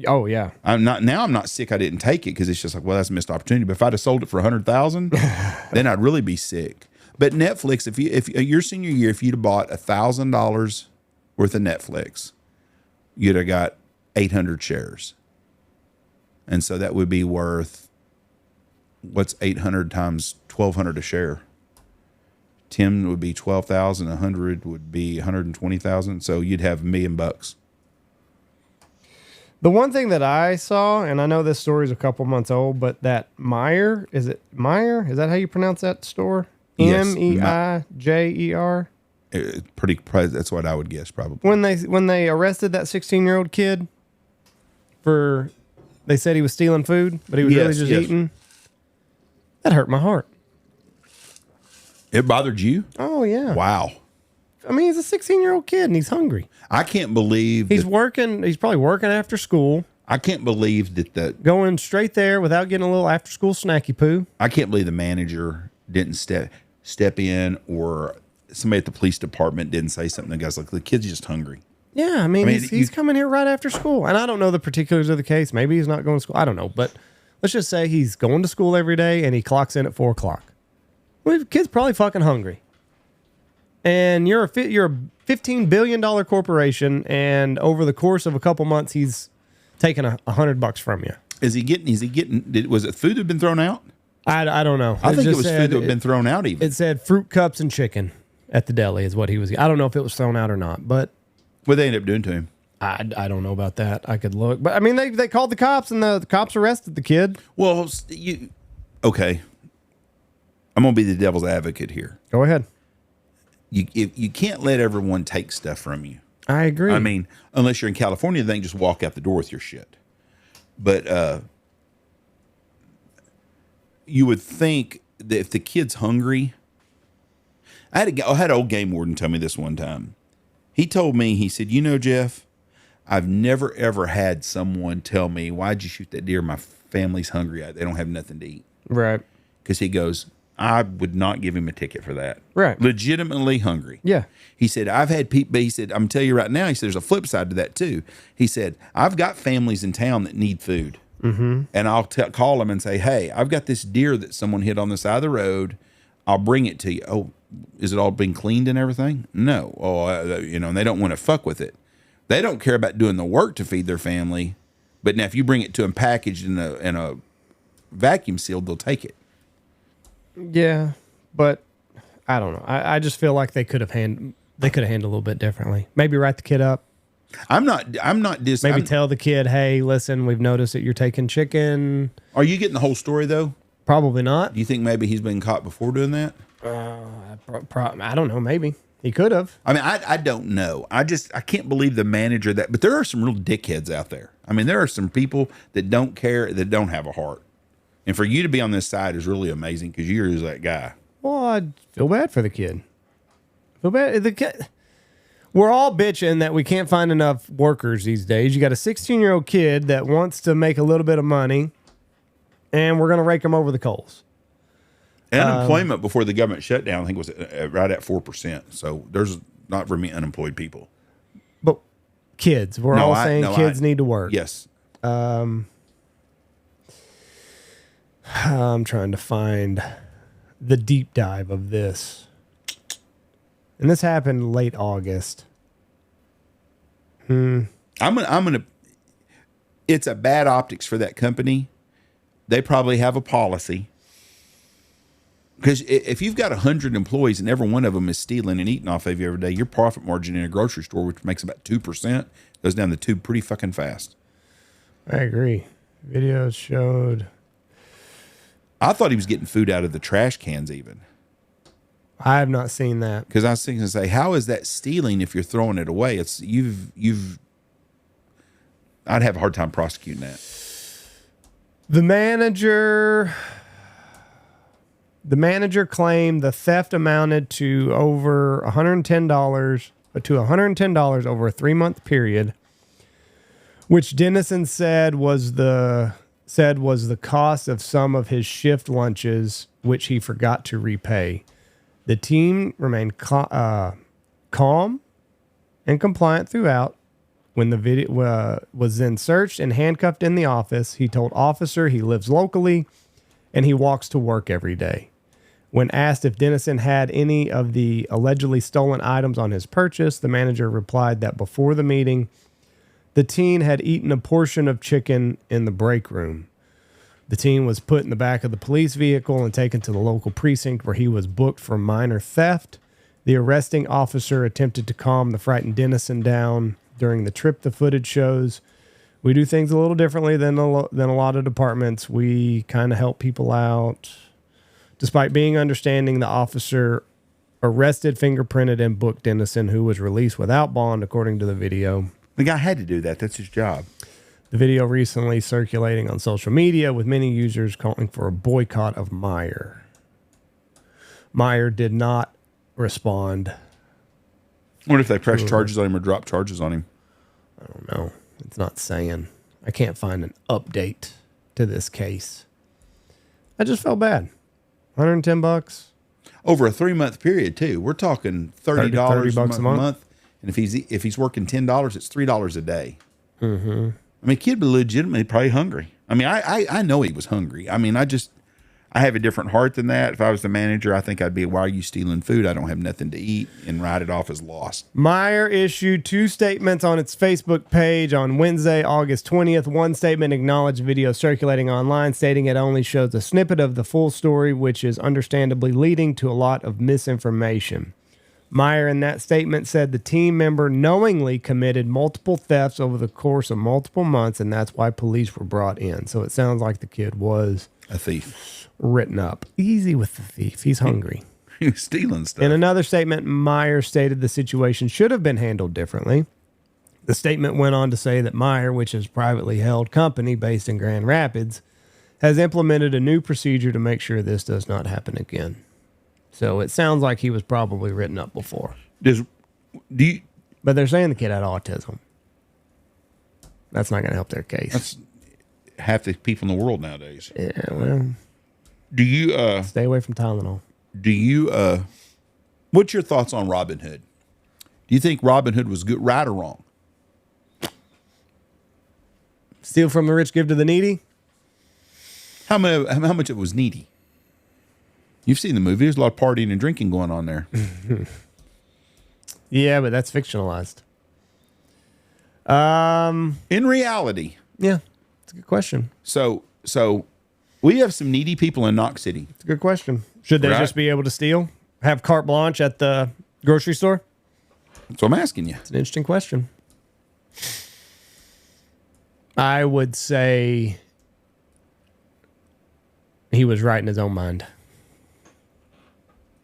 Oh, yeah. I'm not sick. I didn't take it because it's just like, well, that's a missed opportunity. But if I'd have sold it for 100,000, then I'd really be sick. But Netflix, if your senior year, if you'd have bought $1,000 worth of Netflix, you'd have got 800 shares, and so that would be worth, what's 800 times 1,200 a share? 10 would be 12,000. 100 would be 120,000. So you'd have $1,000,000. The one thing that I saw, and I know this story is a couple months old, but that Meijer, is it Meijer? Is that how you pronounce that store? Yes. Meijer. That's what I would guess, probably. When they arrested that 16-year-old kid for, they said he was stealing food, but he was really just eating. That hurt my heart. It bothered you? Oh yeah. Wow. I mean, he's a 16-year-old kid and he's hungry. I can't believe He's working. He's probably working after school, I can't believe that going straight there without getting a little after-school snacky poo. I can't believe the manager didn't step in, or somebody at the police department didn't say something. The guy's like, the kid's just hungry. Yeah, I mean he's coming here right after school. And I don't know the particulars of the case. Maybe he's not going to school. I don't know. But let's just say he's going to school every day and he clocks in at 4 o'clock. Well, the kid's probably fucking hungry. And you're a $15 billion corporation, and over the course of a couple months, he's taking $100 from you. Is he getting, was it food that had been thrown out? I don't know. I think it was food that had been thrown out even. It said fruit cups and chicken at the deli is what he was. I don't know if it was thrown out or not, but What they ended up doing to him? I don't know about that. I could look. But I mean, they called the cops, and the cops arrested the kid. Well, okay. I'm going to be the devil's advocate here. Go ahead. You can't let everyone take stuff from you. I agree. I mean, unless you're in California, they can just walk out the door with your shit. But you would think that if the kid's hungry, I had an old game warden tell me this one time. He told me, he said, you know, Jeff, I've never ever had someone tell me, why'd you shoot that deer? My family's hungry. They don't have nothing to eat. Right. Because he goes, I would not give him a ticket for that. Right. Legitimately hungry. Yeah. He said, I've had people, he said, I'm telling you right now, he said, there's a flip side to that too. He said, I've got families in town that need food. Mm-hmm. And I'll call them and say, hey, I've got this deer that someone hit on the side of the road. I'll bring it to you. Oh, is it all been cleaned and everything? No. Oh, and they don't want to fuck with it. They don't care about doing the work to feed their family. But now if you bring it to them packaged in a vacuum sealed, they'll take it. Yeah, but I don't know. I just feel like they could have handled a little bit differently. Maybe write the kid up. Maybe tell the kid, hey, listen, we've noticed that you're taking chicken. Are you getting the whole story though? Probably not. Do you think maybe he's been caught before doing that? I don't know. Maybe he could have. I mean, I don't know. I can't believe the manager but there are some real dickheads out there. I mean, there are some people that don't care, that don't have a heart. And for you to be on this side is really amazing because you're just that guy. Well, I feel bad for the kid. Feel bad. The kid. We're all bitching that we can't find enough workers these days. You got a 16-year-old kid that wants to make a little bit of money, and we're going to rake him over the coals. Unemployment before the government shutdown, I think, was right at 4%. So there's not very many unemployed people. But kids, we're all saying kids need to work. Yes. I'm trying to find the deep dive of this. And this happened late August. I'm gonna. It's a bad optics for that company. They probably have a policy. Because if you've got 100 employees and every one of them is stealing and eating off of you every day, your profit margin in a grocery store, which makes about 2%, goes down the tube pretty fucking fast. I agree. Videos showed. I thought he was getting food out of the trash cans even. I have not seen that. Because I was thinking, say, how is that stealing if you're throwing it away? It's I'd have a hard time prosecuting that. The manager claimed the theft amounted to over $110 over a 3-month period, which Dennison said was the cost of some of his shift lunches, which he forgot to repay. The team remained calm and compliant throughout. When the video was then searched and handcuffed in the office, he told officer he lives locally and he walks to work every day. When asked if Dennison had any of the allegedly stolen items on his purchase, the manager replied that before the meeting, the teen had eaten a portion of chicken in the break room. The teen was put in the back of the police vehicle and taken to the local precinct where he was booked for minor theft. The arresting officer attempted to calm the frightened Dennison down during the trip. The footage shows we do things a little differently than a lot of departments. We kind of help people out. Despite being understanding, the officer arrested, fingerprinted, and booked Dennison, who was released without bond, according to the video. The guy had to do that. That's his job. The video recently circulating on social media with many users calling for a boycott of Meyer. Meyer did not respond. I wonder if they pressed charges on him or dropped charges on him. I don't know. It's not saying. I can't find an update to this case. I just felt bad. $110 over a 3-month period too. We're talking $30 a month. And if he's working $10, it's $3 a day. Mm-hmm. I mean, kid was legitimately probably hungry. I mean, I know he was hungry. I mean, I have a different heart than that. If I was the manager, I think I'd be, why are you stealing food? I don't have nothing to eat, and write it off as lost. Meyer issued 2 statements on its Facebook page on Wednesday, August 20th. One statement acknowledged video circulating online, stating it only shows a snippet of the full story, which is understandably leading to a lot of misinformation. Meyer in that statement said the team member knowingly committed multiple thefts over the course of multiple months, and that's why police were brought in. So it sounds like the kid was a thief. Written up. Easy with the thief. He's hungry. He was stealing stuff. In another statement, Meyer stated the situation should have been handled differently. The statement went on to say that Meyer, which is a privately held company based in Grand Rapids, has implemented a new procedure to make sure this does not happen again. So it sounds like he was probably written up before. But they're saying the kid had autism. That's not going to help their case. That's half the people in the world nowadays. Yeah, well. Do you stay away from Tylenol? Do you what's your thoughts on Robin Hood? Do you think Robin Hood was good, right or wrong? Steal from the rich, give to the needy? How much of it was needy? You've seen the movie. There's a lot of partying and drinking going on there. Yeah, but that's fictionalized. In reality. Yeah, it's a good question. So we have some needy people in Knox City. It's a good question. Should they just be able to steal? have carte blanche at the grocery store? That's what I'm asking you. It's an interesting question. I would say he was right in his own mind.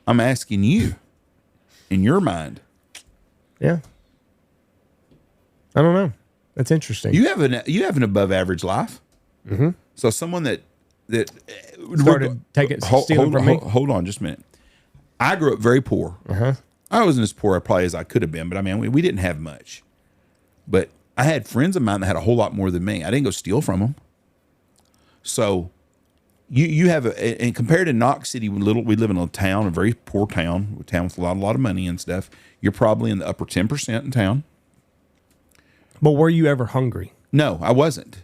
I'm asking you, in your mind. Yeah. I don't know. That's interesting. You have an above average life. Mm-hmm. So someone that started stealing from me. Hold on, just a minute. I grew up very poor. Uh-huh. I wasn't as poor probably as I could have been, but I mean, we didn't have much. But I had friends of mine that had a whole lot more than me. I didn't go steal from them. So you have and compared to Knox City, we live in a town, a very poor town, with a lot of money and stuff. You're probably in the upper 10% in town. But were you ever hungry? No, I wasn't,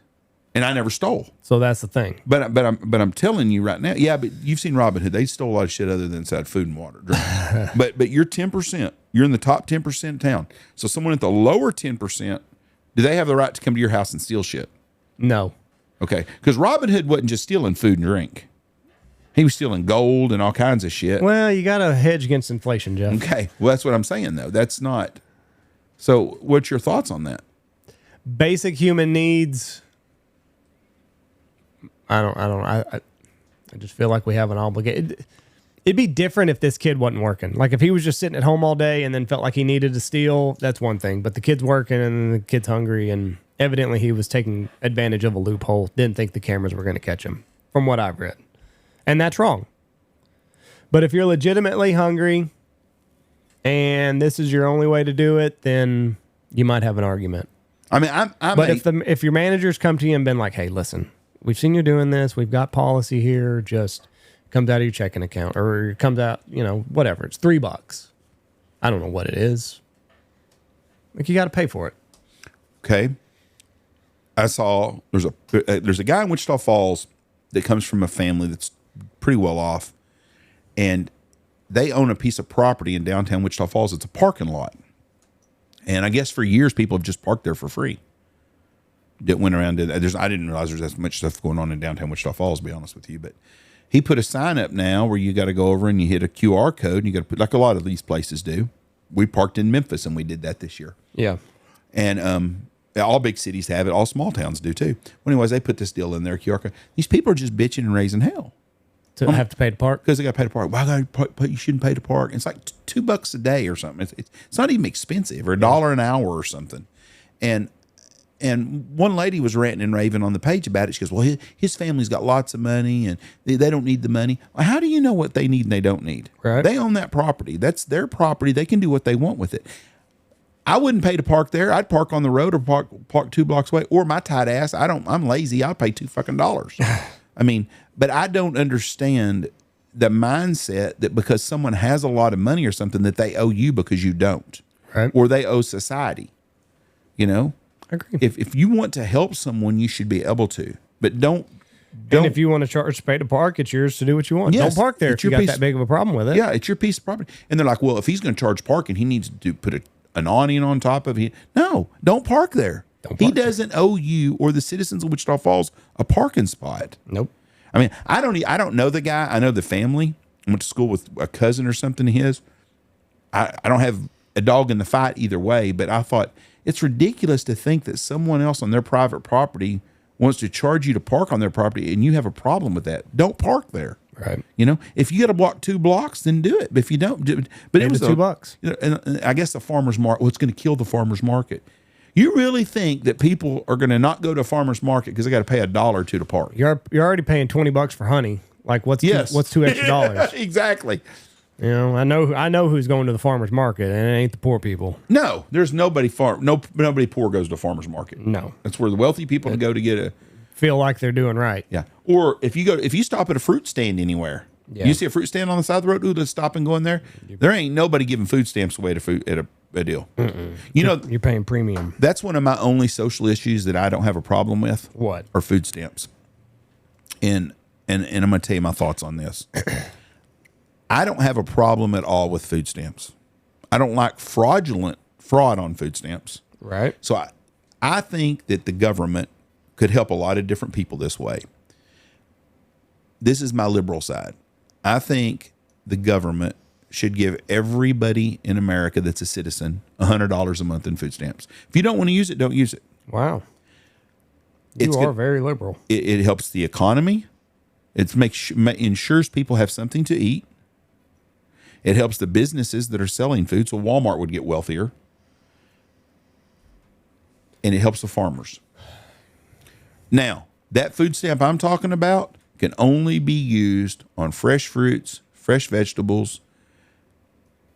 and I never stole. So that's the thing. But I'm telling you right now, yeah. But you've seen Robin Hood; they stole a lot of shit other than inside food and water. but you're 10%. You're in the top 10% in town. So someone at the lower 10%, do they have the right to come to your house and steal shit? No. Okay, because Robin Hood wasn't just stealing food and drink; he was stealing gold and all kinds of shit. Well, you got to hedge against inflation, Jeff. Okay, well that's what I'm saying though. That's not. So, what's your thoughts on that? Basic human needs. I just feel like we have an obligation. It'd be different if this kid wasn't working. Like if he was just sitting at home all day and then felt like he needed to steal, that's one thing. But the kid's working and the kid's hungry, and evidently he was taking advantage of a loophole. Didn't think the cameras were going to catch him, from what I've read. And that's wrong. But if you're legitimately hungry and this is your only way to do it, then you might have an argument. I mean, if your managers come to you and been like, "Hey, listen, we've seen you doing this. We've got policy here. Just comes out of your checking account, or it comes out, whatever. It's $3. I don't know what it is. Like you got to pay for it." Okay. I saw there's a guy in Wichita Falls that comes from a family that's pretty well off, and they own a piece of property in downtown Wichita Falls. It's a parking lot. And I guess for years, people have just parked there for free. Went around. I didn't realize there's that much stuff going on in downtown Wichita Falls, to be honest with you. But he put a sign up now where you got to go over and you hit a QR code, and you got to put, like a lot of these places do. We parked in Memphis, and we did that this year. Yeah. And all big cities have it. All small towns do too. Well, anyways, they put this deal in there, QR code. These people are just bitching and raising hell. To have to pay to park? Because they got to pay to park. Why you shouldn't pay to park? And it's like $2 a day or something. It's not even expensive, or $1 an hour or something. And one lady was ranting and raving on the page about it. She goes, "Well, his family's got lots of money and they don't need the money." Well, how do you know what they need and they don't need? Right. They own that property. That's their property. They can do what they want with it. I wouldn't pay to park there. I'd park on the road or park 2 blocks away. Or my tight ass, I'm lazy. I'll pay $2 I mean, but I don't understand the mindset that because someone has a lot of money or something that they owe you because you don't, right? Or they owe society. I agree. If you want to help someone, you should be able to, but don't. And if you want to charge to pay to park, it's yours to do what you want. Yes, don't park there if you got that big of a problem with it. Yeah, it's your piece of property. And they're like, "Well, if he's going to charge parking, he needs to put an awning on top of it." No, don't park there. He doesn't owe you or the citizens of Wichita Falls a parking spot. Nope. I mean, I don't know the guy. I know the family. I went to school with a cousin or something of his. I don't have a dog in the fight either way, but I thought it's ridiculous to think that someone else on their private property wants to charge you to park on their property and you have a problem with that. Don't park there. Right. If you got to block 2 blocks, then do it. But if you don't, but it was $2. And I guess the farmer's market. Well, it's going to kill the farmer's market. You really think that people are going to not go to a farmer's market because they got to pay $1 or $2 to park? You're already paying $20 for honey. Like what's $2 extra dollars? Exactly. I know who's going to the farmer's market, and it ain't the poor people. No, there's nobody nobody poor goes to a farmer's market. No, that's where the wealthy people go to get feel like they're doing right. Yeah. Or if you stop at a fruit stand anywhere, you see a fruit stand on the side of the road. Ooh, let's stop and go in there. There ain't nobody giving food stamps away at a deal. Mm-mm. You're paying premium. That's one of my only social issues that I don't have a problem with. What? Are food stamps. And I'm going to tell you my thoughts on this. I don't have a problem at all with food stamps. I don't like fraud on food stamps. Right. So I think that the government could help a lot of different people this way. This is my liberal side. I think the government should give everybody in America that's a citizen $100 a month in food stamps. If you don't want to use it, don't use it. Wow. You are very liberal. It helps the economy. It ensures people have something to eat. It helps the businesses that are selling food, so Walmart would get wealthier. And it helps the farmers. Now, that food stamp I'm talking about can only be used on fresh fruits, fresh vegetables,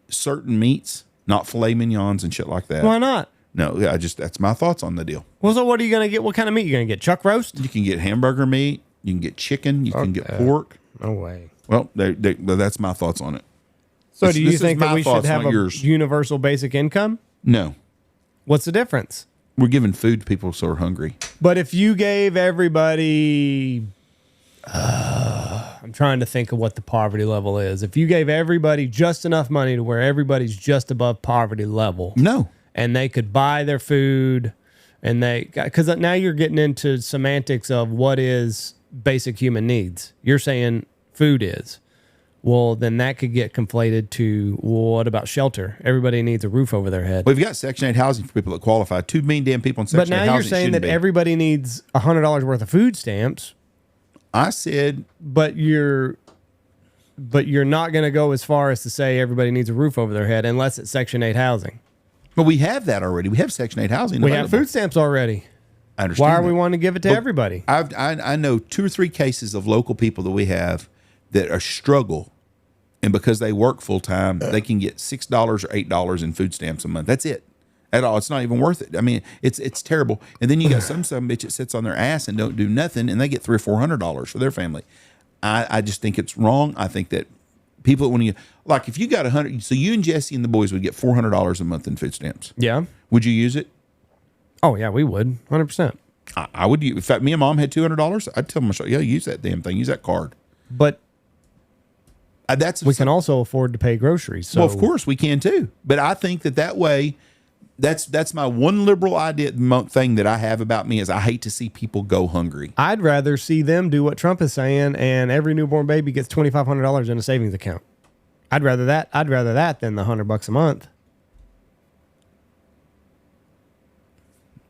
certain meats, not filet mignons and shit like that. Why not? No, that's my thoughts on the deal. Well, so what are you going to get? What kind of meat are you going to get? Chuck roast? You can get hamburger meat. You can get chicken. You can get pork. No way. Well, that's my thoughts on it. So do you think that we should have a universal basic income? No. What's the difference? We're giving food to people who are hungry. But if you gave everybody... I'm trying to think of what the poverty level is. If you gave everybody just enough money to where everybody's just above poverty level. No. And they could buy their food, and because now you're getting into semantics of what is basic human needs. You're saying food is. Well, then that could get conflated to, well, what about shelter? Everybody needs a roof over their head. We've got Section 8 housing for people that qualify. 2 million damn people in Section 8 housing. But now you're saying that everybody needs $100 worth of food stamps. I said, but you're not going to go as far as to say everybody needs a roof over their head unless it's Section 8 housing. But we have that already. We have Section 8 housing. We have food stamps already. I understand. Why are we wanting to give it to everybody? I know 2 or 3 cases of local people that we have that are struggle, and because they work full time, they can get $6 or $8 in food stamps a month. That's it. At all. It's not even worth it. I mean, it's terrible. And then you got some bitch that sits on their ass and don't do nothing, and they get $300 or $400 for their family. I just think it's wrong. I think that people, when you like, if you got 100, so you and Jesse and the boys would get $400 a month in food stamps. Yeah. Would you use it? Oh yeah, we would 100%. I would. In fact, me and Mom had $200. I'd tell Michelle, yeah, use that damn thing. Use that card. But we can also afford to pay groceries. So. Well, of course we can too. But I think that way. That's my one liberal idea thing that I have about me is I hate to see people go hungry. I'd rather see them do what Trump is saying, and every newborn baby gets $2,500 in a savings account. I'd rather that than the $100 a month.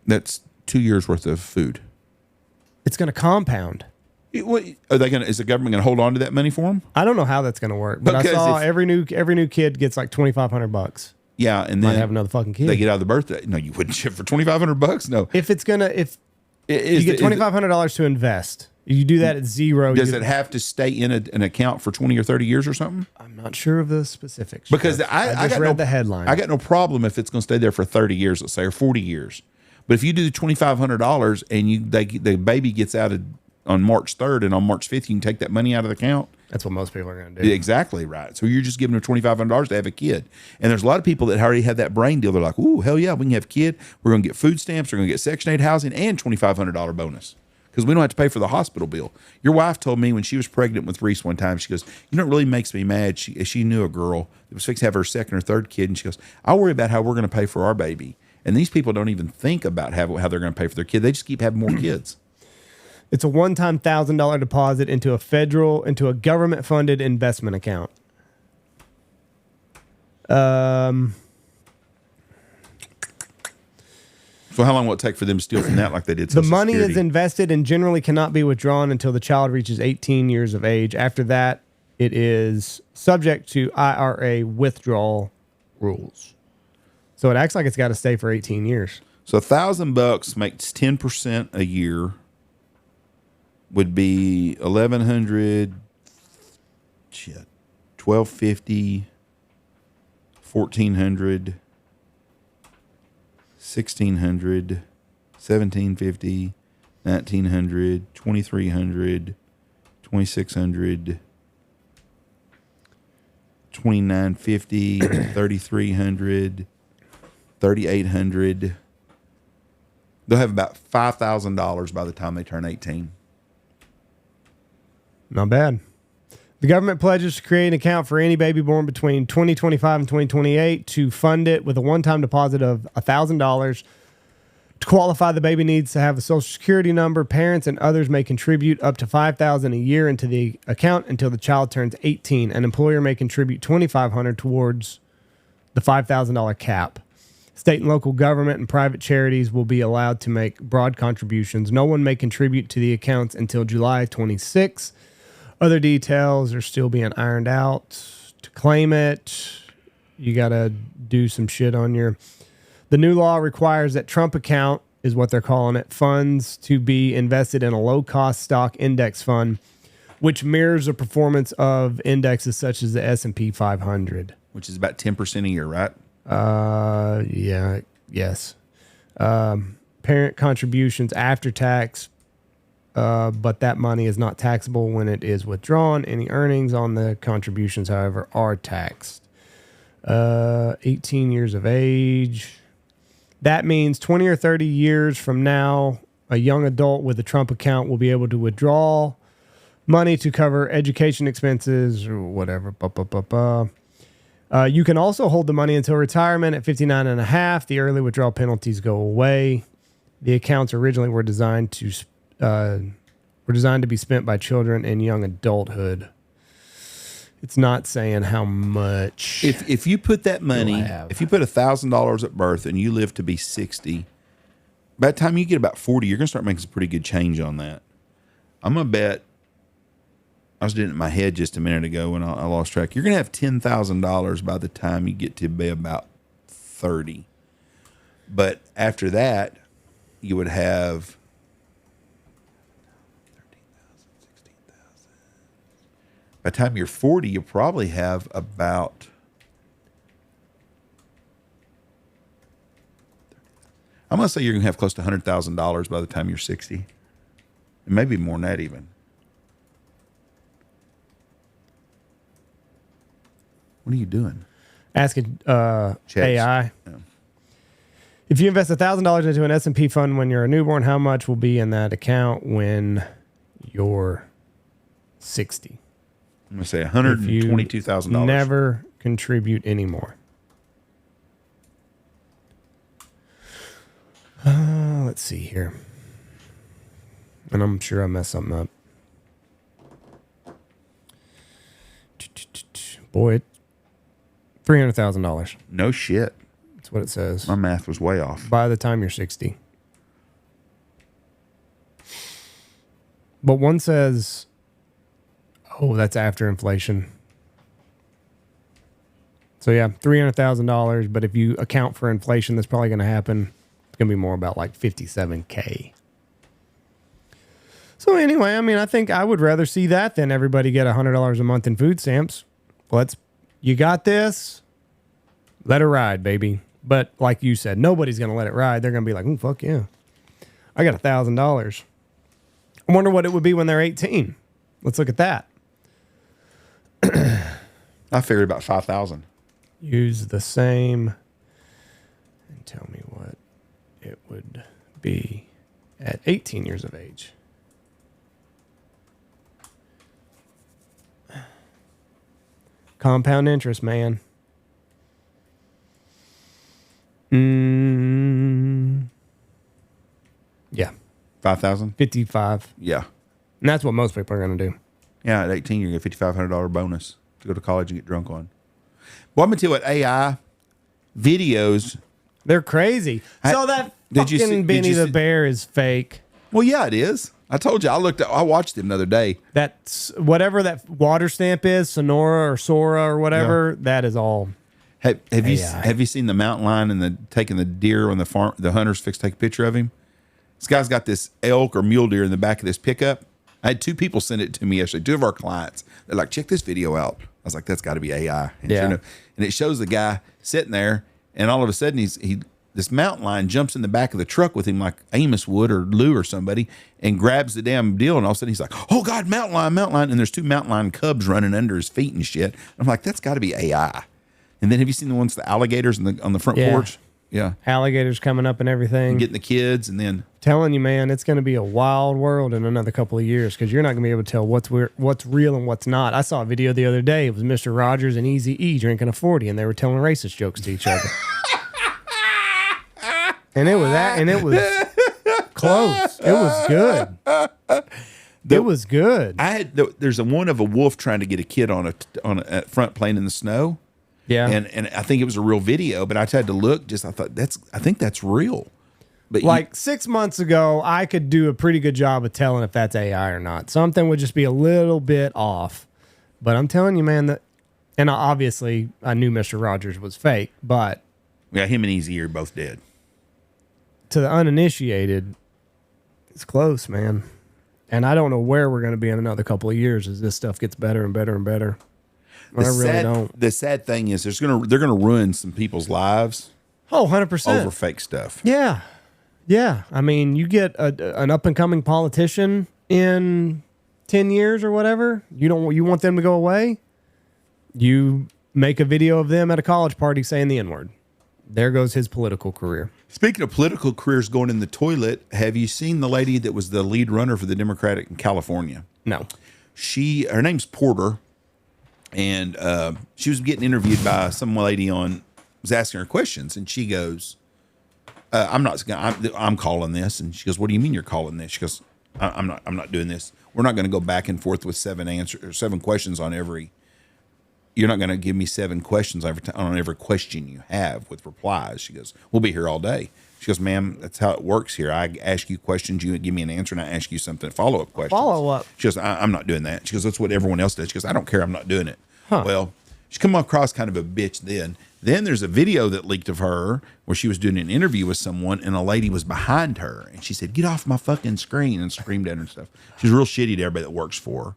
That's 2 years worth of food. It's going to compound. Are they going? Is the government going to hold on to that money for them? I don't know how that's going to work, but because I saw every new kid gets like $2,500. Yeah, and then might have another fucking kid. They get out of the birthday. No, you wouldn't ship for $2,500. No. If you get $2,500 to invest, you do that at zero. Does it have to stay in an account for 20 or 30 years or something? I'm not sure of the specifics. Because I just read the headline. I got no problem if it's going to stay there for 30 years, let's say, or 40 years. But if you do the $2,500 and the baby gets out on March 3rd and on March 5th, you can take that money out of the account. That's what most people are going to do. Exactly right. So you're just giving them $2,500 to have a kid. And there's a lot of people that already have that brain deal. They're like, ooh, hell yeah, we can have a kid. We're going to get food stamps. We're going to get Section 8 housing and $2,500 bonus because we don't have to pay for the hospital bill. Your wife told me when she was pregnant with Reese one time, she goes, you know what really makes me mad? She knew a girl that was fixed to have her second or third kid. And she goes, I worry about how we're going to pay for our baby. And these people don't even think about how they're going to pay for their kid. They just keep having more kids. It's a one-time $1,000 deposit into a government-funded investment account. So how long will it take for them to steal from that like they did Social The money Security? is invested and generally cannot be withdrawn until the child reaches 18 years of age. After that, it is subject to IRA withdrawal rules. So it acts like it's got to stay for 18 years. So $1,000 makes 10% a year. Would be 1,100, shit, 1,250, 1,400, 1,600, 1,750, 1,900, 2,300, 2,600, 2,950, 3,300, 3,800. They'll have about $5,000 by the time they turn 18. Not bad. The government pledges to create an account for any baby born between 2025 and 2028 to fund it with a one-time deposit of $1,000 To qualify, the baby needs to have a social security number. Parents and others may contribute up to $5,000 a year into the account until the child turns 18. An employer may contribute $2,500 towards the $5,000 cap. State and local government and private charities will be allowed to make broad contributions. No one may contribute to the accounts until July 26. Other details are still being ironed out. To claim it, you got to do some shit on your... The new law requires that Trump account, is what they're calling it, funds to be invested in a low-cost stock index fund, which mirrors the performance of indexes such as the S&P 500. Which is about 10% a year, right? Yes. Parent contributions after tax, but that money is not taxable when it is withdrawn. Any earnings on the contributions, however, are taxed. 18 years of age. That means 20 or 30 years from now, a young adult with a Trump account will be able to withdraw money to cover education expenses or whatever. You can also hold the money until retirement at 59 and a half. The early withdrawal penalties go away. The accounts originally were designed to be spent by children in young adulthood. It's not saying how much. If you put that money, if you put $1,000 at birth and you live to be 60, by the time you get about 40, you're going to start making some pretty good change on that. I'm going to bet. I was doing it in my head just a minute ago when I lost track. You're going to have $10,000 by the time you get to be about 30. But after that, you would have 13,000, 16,000. By the time you're 40, you'll probably have about... I'm going to say you're going to have close to $100,000 by the time you're 60. And maybe more than that even. What are you doing? Asking AI. Yeah. If you invest $1,000 into an S&P fund when you're a newborn, how much will be in that account when you're 60? I'm going to say $122,000. Never contribute anymore. Let's see here. And I'm sure I messed something up. Boy, $300,000. No shit. That's what it says. My math was way off. By the time you're 60. But one says, oh, that's after inflation. So yeah, $300,000. But if you account for inflation, that's probably going to happen. It's going to be more about like $57K. So anyway, I mean, I think I would rather see that than everybody get $100 a month in food stamps. You got this. Let it ride, baby. But like you said, nobody's going to let it ride. They're going to be like, fuck yeah. I got $1,000. I wonder what it would be when they're 18. Let's look at that. I figured about 5,000. Use the same and tell me what it would be at 18 years of age. Compound interest, man. Yeah. 5,000? 55. Yeah. And that's what most people are going to do. Yeah, at 18, you get a $5,500 bonus to go to college and get drunk on. Well, I'm going to tell you what, AI videos. They're crazy. So that fucking Benny the Bear is fake. Well, yeah, it is. I told you, I watched him the other day. That's whatever that water stamp is, Sonora or Sora or whatever, that is all. Have you seen the mountain lion and taking the deer on the farm? The hunters fixed to take a picture of him. This guy's got this elk or mule deer in the back of this pickup. I had two people send it to me yesterday, two of our clients. They're like, check this video out. I was like, that's got to be AI. And yeah. Sure enough, and it shows the guy sitting there, and all of a sudden this mountain lion jumps in the back of the truck with him like Amos would or Lou or somebody and grabs the damn deal. And all of a sudden he's like, oh God, mountain lion. And there's two mountain lion cubs running under his feet and shit. I'm like, that's got to be AI. And then have you seen the ones, the alligators on the front porch? Yeah. Alligators coming up and everything. And getting the kids and then. Telling you, man, it's going to be a wild world in another couple of years because you're not going to be able to tell what's real and what's not. I saw a video the other day. It was Mr. Rogers and Eazy-E drinking a 40 and they were telling racist jokes to each other. And it was that, and it was close. It was good. It was good. There's one of a wolf trying to get a kid on a front plane in the snow. Yeah. And I think it was a real video, but I tried to look. I think that's real. But like 6 months ago, I could do a pretty good job of telling if that's AI or not. Something would just be a little bit off. But I'm telling you, man, and obviously I knew Mr. Rogers was fake, but yeah, him and Easy are both dead. To the uninitiated, it's close, man. And I don't know where we're going to be in another couple of years as this stuff gets better and better and better. The sad thing is they're gonna ruin some people's lives. Oh, 100%. Over fake stuff. Yeah. Yeah. I mean, you get an up and coming politician in 10 years or whatever. You want them to go away. You make a video of them at a college party saying the N-word. There goes his political career. Speaking of political careers going in the toilet, have you seen the lady that was the lead runner for the Democratic in California? No. Her name's Porter, and she was getting interviewed by some lady was asking her questions, and she goes, I'm calling this. And she goes, what do you mean you're calling this? She goes, I'm not doing this. We're not going to go back and forth with 7 questions on every. You're not going to give me 7 questions on every question you have with replies. She goes, we'll be here all day. She goes, ma'am, that's how it works here. I ask you questions, you give me an answer, and I ask you something, follow-up questions. Follow-up. She goes, I'm not doing that. She goes, that's what everyone else does. She goes, I don't care. I'm not doing it. Huh. Well, she come across kind of a bitch then. Then there's a video that leaked of her where she was doing an interview with someone, and a lady was behind her, and she said, get off my fucking screen, and screamed at her and stuff. She's real shitty to everybody that works for her.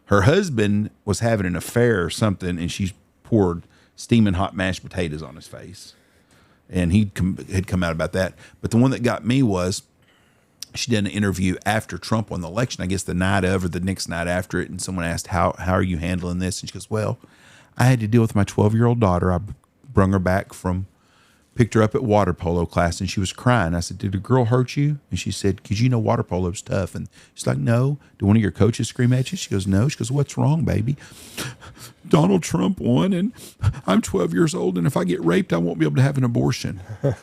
Her husband was having an affair or something, and she poured steaming hot mashed potatoes on his face. And he had come out about that. But the one that got me was she did an interview after Trump won the election, I guess the night of or the next night after it, and someone asked, how are you handling this? And she goes, well, I had to deal with my 12-year-old daughter. I brung her back picked her up at water polo class, and she was crying. I said, did a girl hurt you? And she said, because you know water polo's tough. And she's like, no. Did one of your coaches scream at you? She goes, no. She goes, what's wrong, baby? Donald Trump won, and I'm 12 years old, and if I get raped, I won't be able to have an abortion. And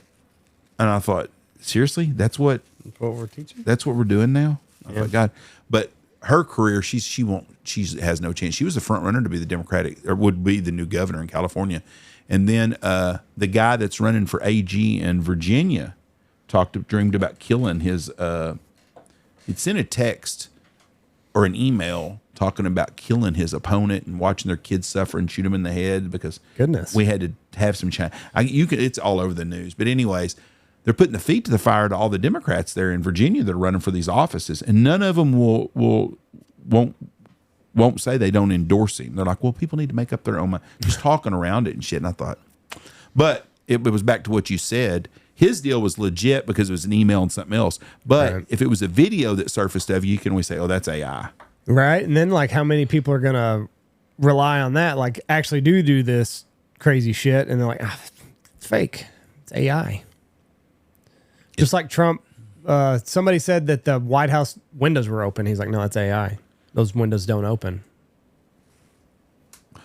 I thought, seriously? That's what we're teaching? That's what we're doing now? Yeah. Oh, my God. But her career, she has no chance. She was the front runner to be the Democratic, or would be the new governor in California. And then the guy that's running for AG in Virginia dreamed about killing his. He'd sent a text or an email talking about killing his opponent and watching their kids suffer and shoot him in the head because goodness, we had to have some change. It's all over the news. But anyways, they're putting the feet to the fire to all the Democrats there in Virginia that are running for these offices, and none of them won't say they don't endorse him. They're like, well, people need to make up their own mind. Just talking around it and shit. And I thought, but it was back to what you said. His deal was legit because it was an email and something else. But right. If it was a video that surfaced of you can always say, oh, that's AI. Right. And then like how many people are going to rely on that, like actually do this crazy shit. And they're like, it's fake. It's AI. Just like Trump, somebody said that the White House windows were open. He's like, no, it's AI. Those windows don't open.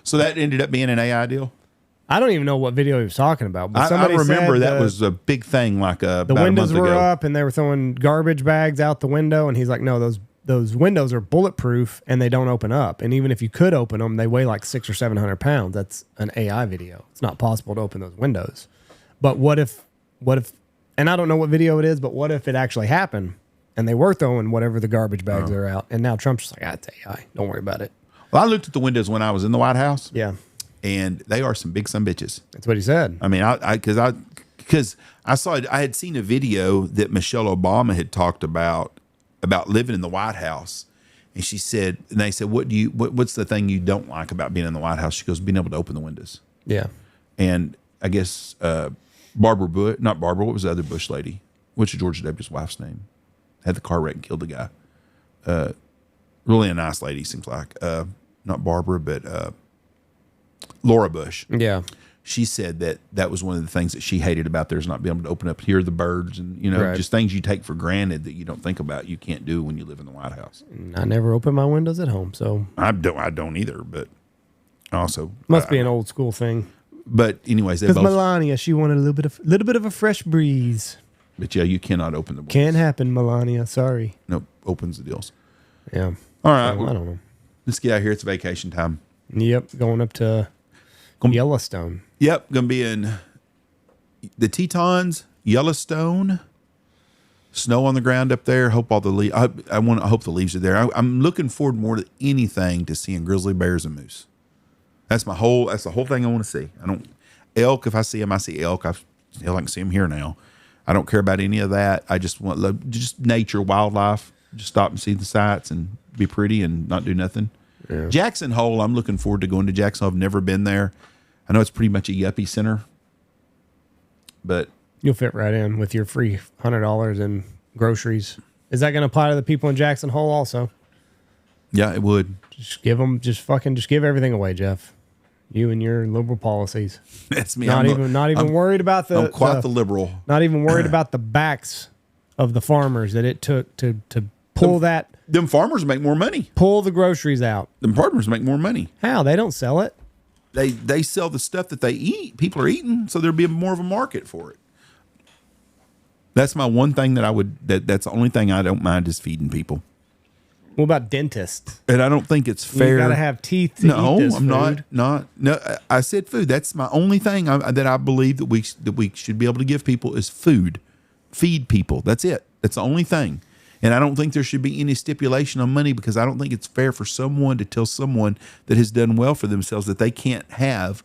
So that ended up being an AI deal? I don't even know what video he was talking about. But I remember that was a big thing the windows were up and they were throwing garbage bags out the window. And he's like, no, those windows are bulletproof and they don't open up. And even if you could open them, they weigh like 600 or 700 pounds. That's an AI video. It's not possible to open those windows. But what if, and I don't know what video it is, but what if it actually happened? And they were throwing whatever the garbage bags are out. And now Trump's just like, it's AI. Don't worry about it. Well, I looked at the windows when I was in the White House. Yeah. And they are some big son bitches. That's what he said. I mean, because I had seen a video that Michelle Obama had talked about living in the White House. And she said, and they said, what's the thing you don't like about being in the White House? She goes, being able to open the windows. Yeah. And I guess not Barbara, what was the other Bush lady? What's George W.'s wife's name? Had the car wreck and killed the guy. Really a nice lady, seems like. Not Barbara, but Laura Bush. Yeah. She said that was one of the things that she hated about theirs, not being able to open up, hear the birds, and right. Just things you take for granted that you don't think about, you can't do when you live in the White House. I never open my windows at home, so I don't either. But also must be an old school thing. But anyways, because Melania, she wanted a little bit of a fresh breeze. But yeah, you cannot open the boys. Can't happen, Melania. Sorry. Nope, opens the deals. Yeah. All right. So, I don't know. Let's get out of here. It's vacation time. Yep. Going up to Yellowstone. Yep, going to be in the Tetons, Yellowstone. Snow on the ground up there. Hope all the leaves. I hope the leaves are there. I'm looking forward more to anything to seeing grizzly bears and moose. That's the whole thing I want to see. I don't elk. If I see them, I see elk. I can see them here now. I don't care about any of that. I just want just nature, wildlife. Just stop and see the sights and be pretty and not do nothing. Yeah. Jackson Hole. I'm looking forward to going to Jackson Hole. I've never been there. I know it's pretty much a yuppie center, but you'll fit right in with your free $100 in groceries. Is that going to apply to the people in Jackson Hole also? Yeah, it would. Just give everything away, Jeff. You and your liberal policies. That's me. Not even worried about the. I'm quite the liberal. Not even worried about the backs of the farmers that it took to pull that. Them farmers make more money. Pull the groceries out. Them farmers make more money. How? They don't sell it. They sell the stuff that they eat. People are eating, so there'll be more of a market for it. That's my one thing that's the only thing I don't mind is feeding people. What about dentists? And I don't think it's fair. You got to have teeth to eat this food. No, I said food. That's my only thing that I believe that we should be able to give people is food. Feed people. That's it. That's the only thing. And I don't think there should be any stipulation on money because I don't think it's fair for someone to tell someone that has done well for themselves that they can't have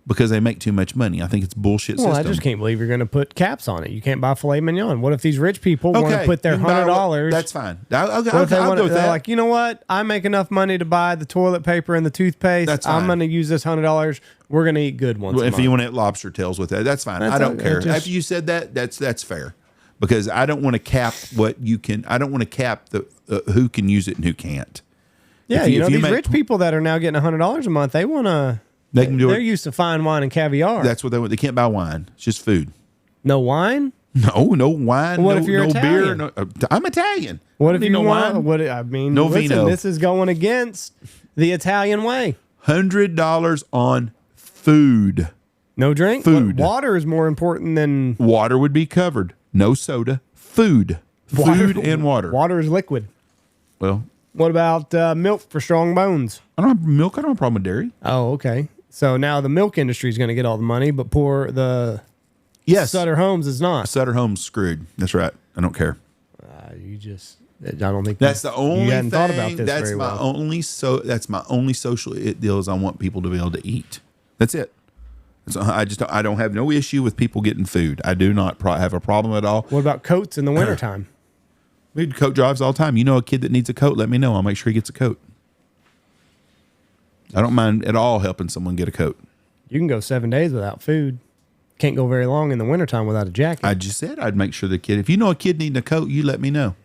because they make too much money. I think it's bullshit system. I just can't believe you're going to put caps on it. You can't buy filet mignon. What if these rich people want to put their $100? That's fine. I'll go with that. Like, you know what? I make enough money to buy the toilet paper and the toothpaste. That's fine. I'm going to use this $100. We're going to eat good once a month. If you want to eat lobster tails with that, that's fine. I don't care. After you said that, that's fair. Because I don't want to cap what you can. I don't want to cap the who can use it and who can't. Yeah, these rich people that are now getting $100 a month, they want to. They can do it. They're used to fine wine and caviar. That's what they want. They can't buy wine. It's just food. No wine? No wine. What if you're Italian? Beer. I'm Italian. What if you want? No vino. This is going against the Italian way. $100 on food. No drink. Food. Water is more important than water would be covered. No soda. Food. Food and water. Water is liquid. Well, what about milk for strong bones? I don't have milk. I don't have a problem with dairy. Oh, okay. So now the milk industry is going to get all the money, but poor the Sutter Homes is not. Sutter Homes screwed. That's right. I don't care. I don't think that's the only you hadn't thing. Thought about this that's very my well. only. That's my only social deal is I want people to be able to eat. That's it. So I don't have no issue with people getting food. I do not have a problem at all. What about coats in the wintertime? We do coat drives all the time. You know a kid that needs a coat, let me know. I'll make sure he gets a coat. I don't mind at all helping someone get a coat. You can go 7 days without food. Can't go very long in the wintertime without a jacket. I just said I'd make sure the kid, if you know a kid needing a coat, you let me know.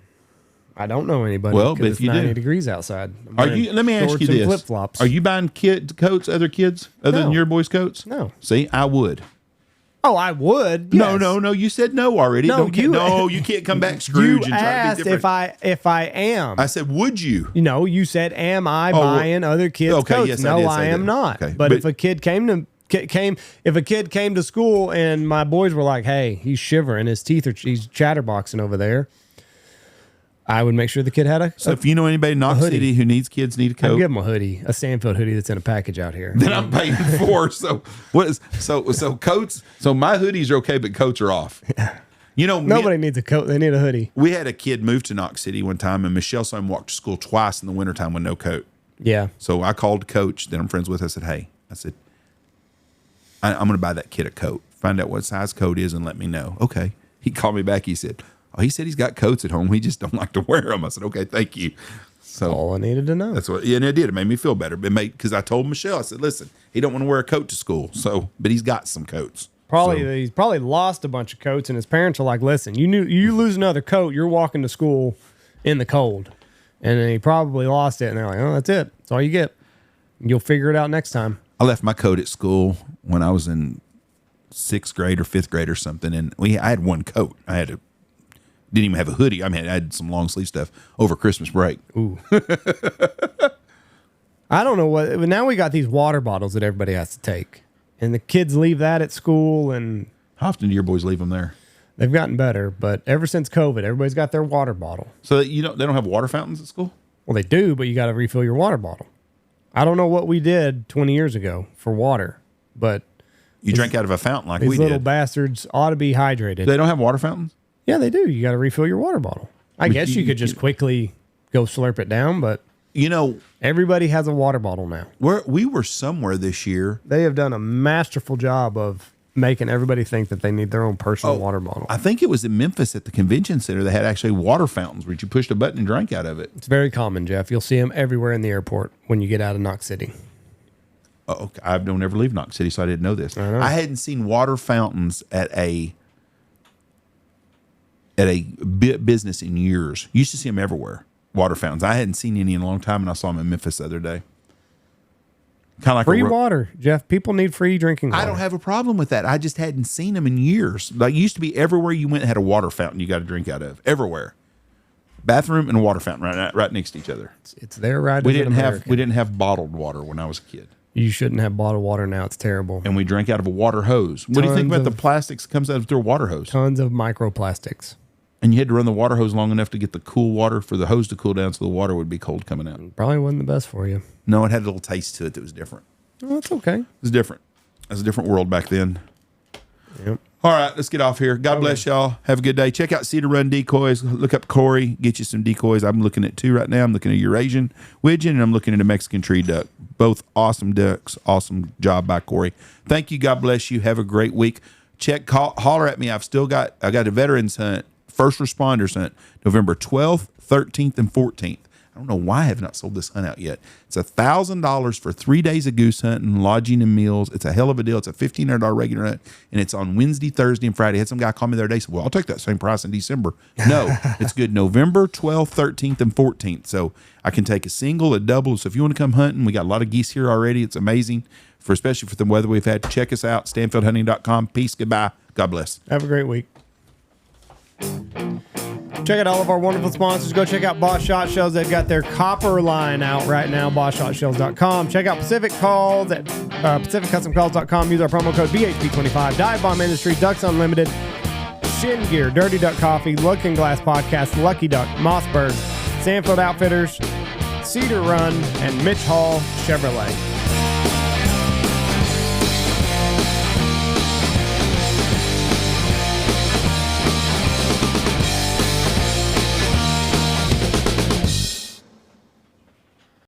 I don't know anybody. Well, but if you 90 do. degrees outside. Let me ask you this. Flip-flops. Are you buying coats, other kids, other than your boys' coats? No. See, I would. Oh, I would. Yes. No. You said no already. No, you can't come back Scrooge and try asked to be different. if I am. I said, would you? You said, am I buying other kids' coats? Yes, no, I am not. Okay. But if a kid came to school and my boys were like, hey, he's shivering, he's chatterboxing over there, I would make sure the kid had a. So if you know anybody in Knox City who needs kids need a coat, I'll give them a hoodie, a Stanfield hoodie that's in a package out here. Then I'm paying for. So coats. So my hoodies are okay, but coats are off. Nobody needs a coat. They need a hoodie. We had a kid move to Knox City one time, and Michelle saw him walk to school twice in the wintertime with no coat. Yeah. So I called coach that I'm friends with. I said, hey, I'm going to buy that kid a coat. Find out what size coat is and let me know. Okay. He called me back. He said he's got coats at home. We just don't like to wear them. I said, okay, thank you. So all I needed to know. That's what, and it did. It made me feel better. Because I told Michelle, I said, listen, he don't want to wear a coat to school. So, but he's got some coats. He's probably lost a bunch of coats, and his parents are like, listen, you lose another coat, you're walking to school in the cold. And then he probably lost it, and they're like, oh, that's it. That's all you get. You'll figure it out next time. I left my coat at school when I was in 6th grade or 5th grade or something, and I had one coat. Didn't even have a hoodie. I had some long sleeve stuff over Christmas break. Ooh. I don't know what. Now we got these water bottles that everybody has to take, and the kids leave that at school. And how often do your boys leave them there? They've gotten better, but ever since COVID, everybody's got their water bottle. So they don't have water fountains at school? Well, they do, but you got to refill your water bottle. I don't know what we did 20 years ago for water, but You drank out of a fountain like we these little did. bastards ought to be hydrated. They don't have water fountains? Yeah, they do. You got to refill your water bottle. I guess you could just quickly go slurp it down, but everybody has a water bottle now. We were somewhere this year. They have done a masterful job of making everybody think that they need their own personal water bottle. I think it was in Memphis at the convention center. They had actually water fountains where you pushed a button and drank out of it. It's very common, Jeff. You'll see them everywhere in the airport when you get out of Knox City. Oh, okay. I don't ever leave Knox City, so I didn't know this. I hadn't seen water fountains at a business in years. Used to see them everywhere. Water fountains. I hadn't seen any in a long time, and I saw them in Memphis the other day. Kind of like free water, Jeff. People need free drinking water. I don't have a problem with that. I just hadn't seen them in years. Like, it used to be everywhere you went had a water fountain you got to drink out of. Everywhere, bathroom and a water fountain right next to each other. It's their right. We didn't have bottled water when I was a kid. You shouldn't have bottled water now. It's terrible. And we drank out of a water hose. What do you think about the plastics that comes out of their water hose? Tons of microplastics. And you had to run the water hose long enough to get the cool water for the hose to cool down so the water would be cold coming out. Probably wasn't the best for you. No, it had a little taste to it that was different. Well, that's okay. It was different. It was a different world back then. Yep. All right, let's get off here. God bless y'all. Have a good day. Check out Cedar Run Decoys. Look up Corey. Get you some decoys. I'm looking at 2 right now. I'm looking at Eurasian widgeon, and I'm looking at a Mexican tree duck. Both awesome ducks. Awesome job by Corey. Thank you. God bless you. Have a great week. Holler at me. I got a veterans hunt, first responders hunt, November 12th, 13th, and 14th. I don't know why I have not sold this hunt out yet. It's $1,000 for 3 days of goose hunting, lodging, and meals. It's a hell of a deal. It's a $1,500 regular hunt, and it's on Wednesday, Thursday, and Friday. I had some guy call me the other day. Said, "Well, I'll take that same price in December." No, it's good. November 12th, 13th, and 14th. So I can take a single, a double. So if you want to come hunting, we got a lot of geese here already. It's amazing, especially for the weather we've had. Check us out, StanfieldHunting.com. Peace. Goodbye. God bless. Have a great week. Check out all of our wonderful sponsors. Go check out Boss Shot Shells. They've got their copper line out right now, BossShotShells.com. Check out Pacific Calls at PacificCustomCalls.com. Use our promo code BHP25. Dive Bomb Industry, Ducks Unlimited, Shin Gear, Dirty Duck Coffee, Looking Glass Podcast, Lucky Duck, Mossberg, Stanfield Outfitters, Cedar Run, and Mitch Hall Chevrolet.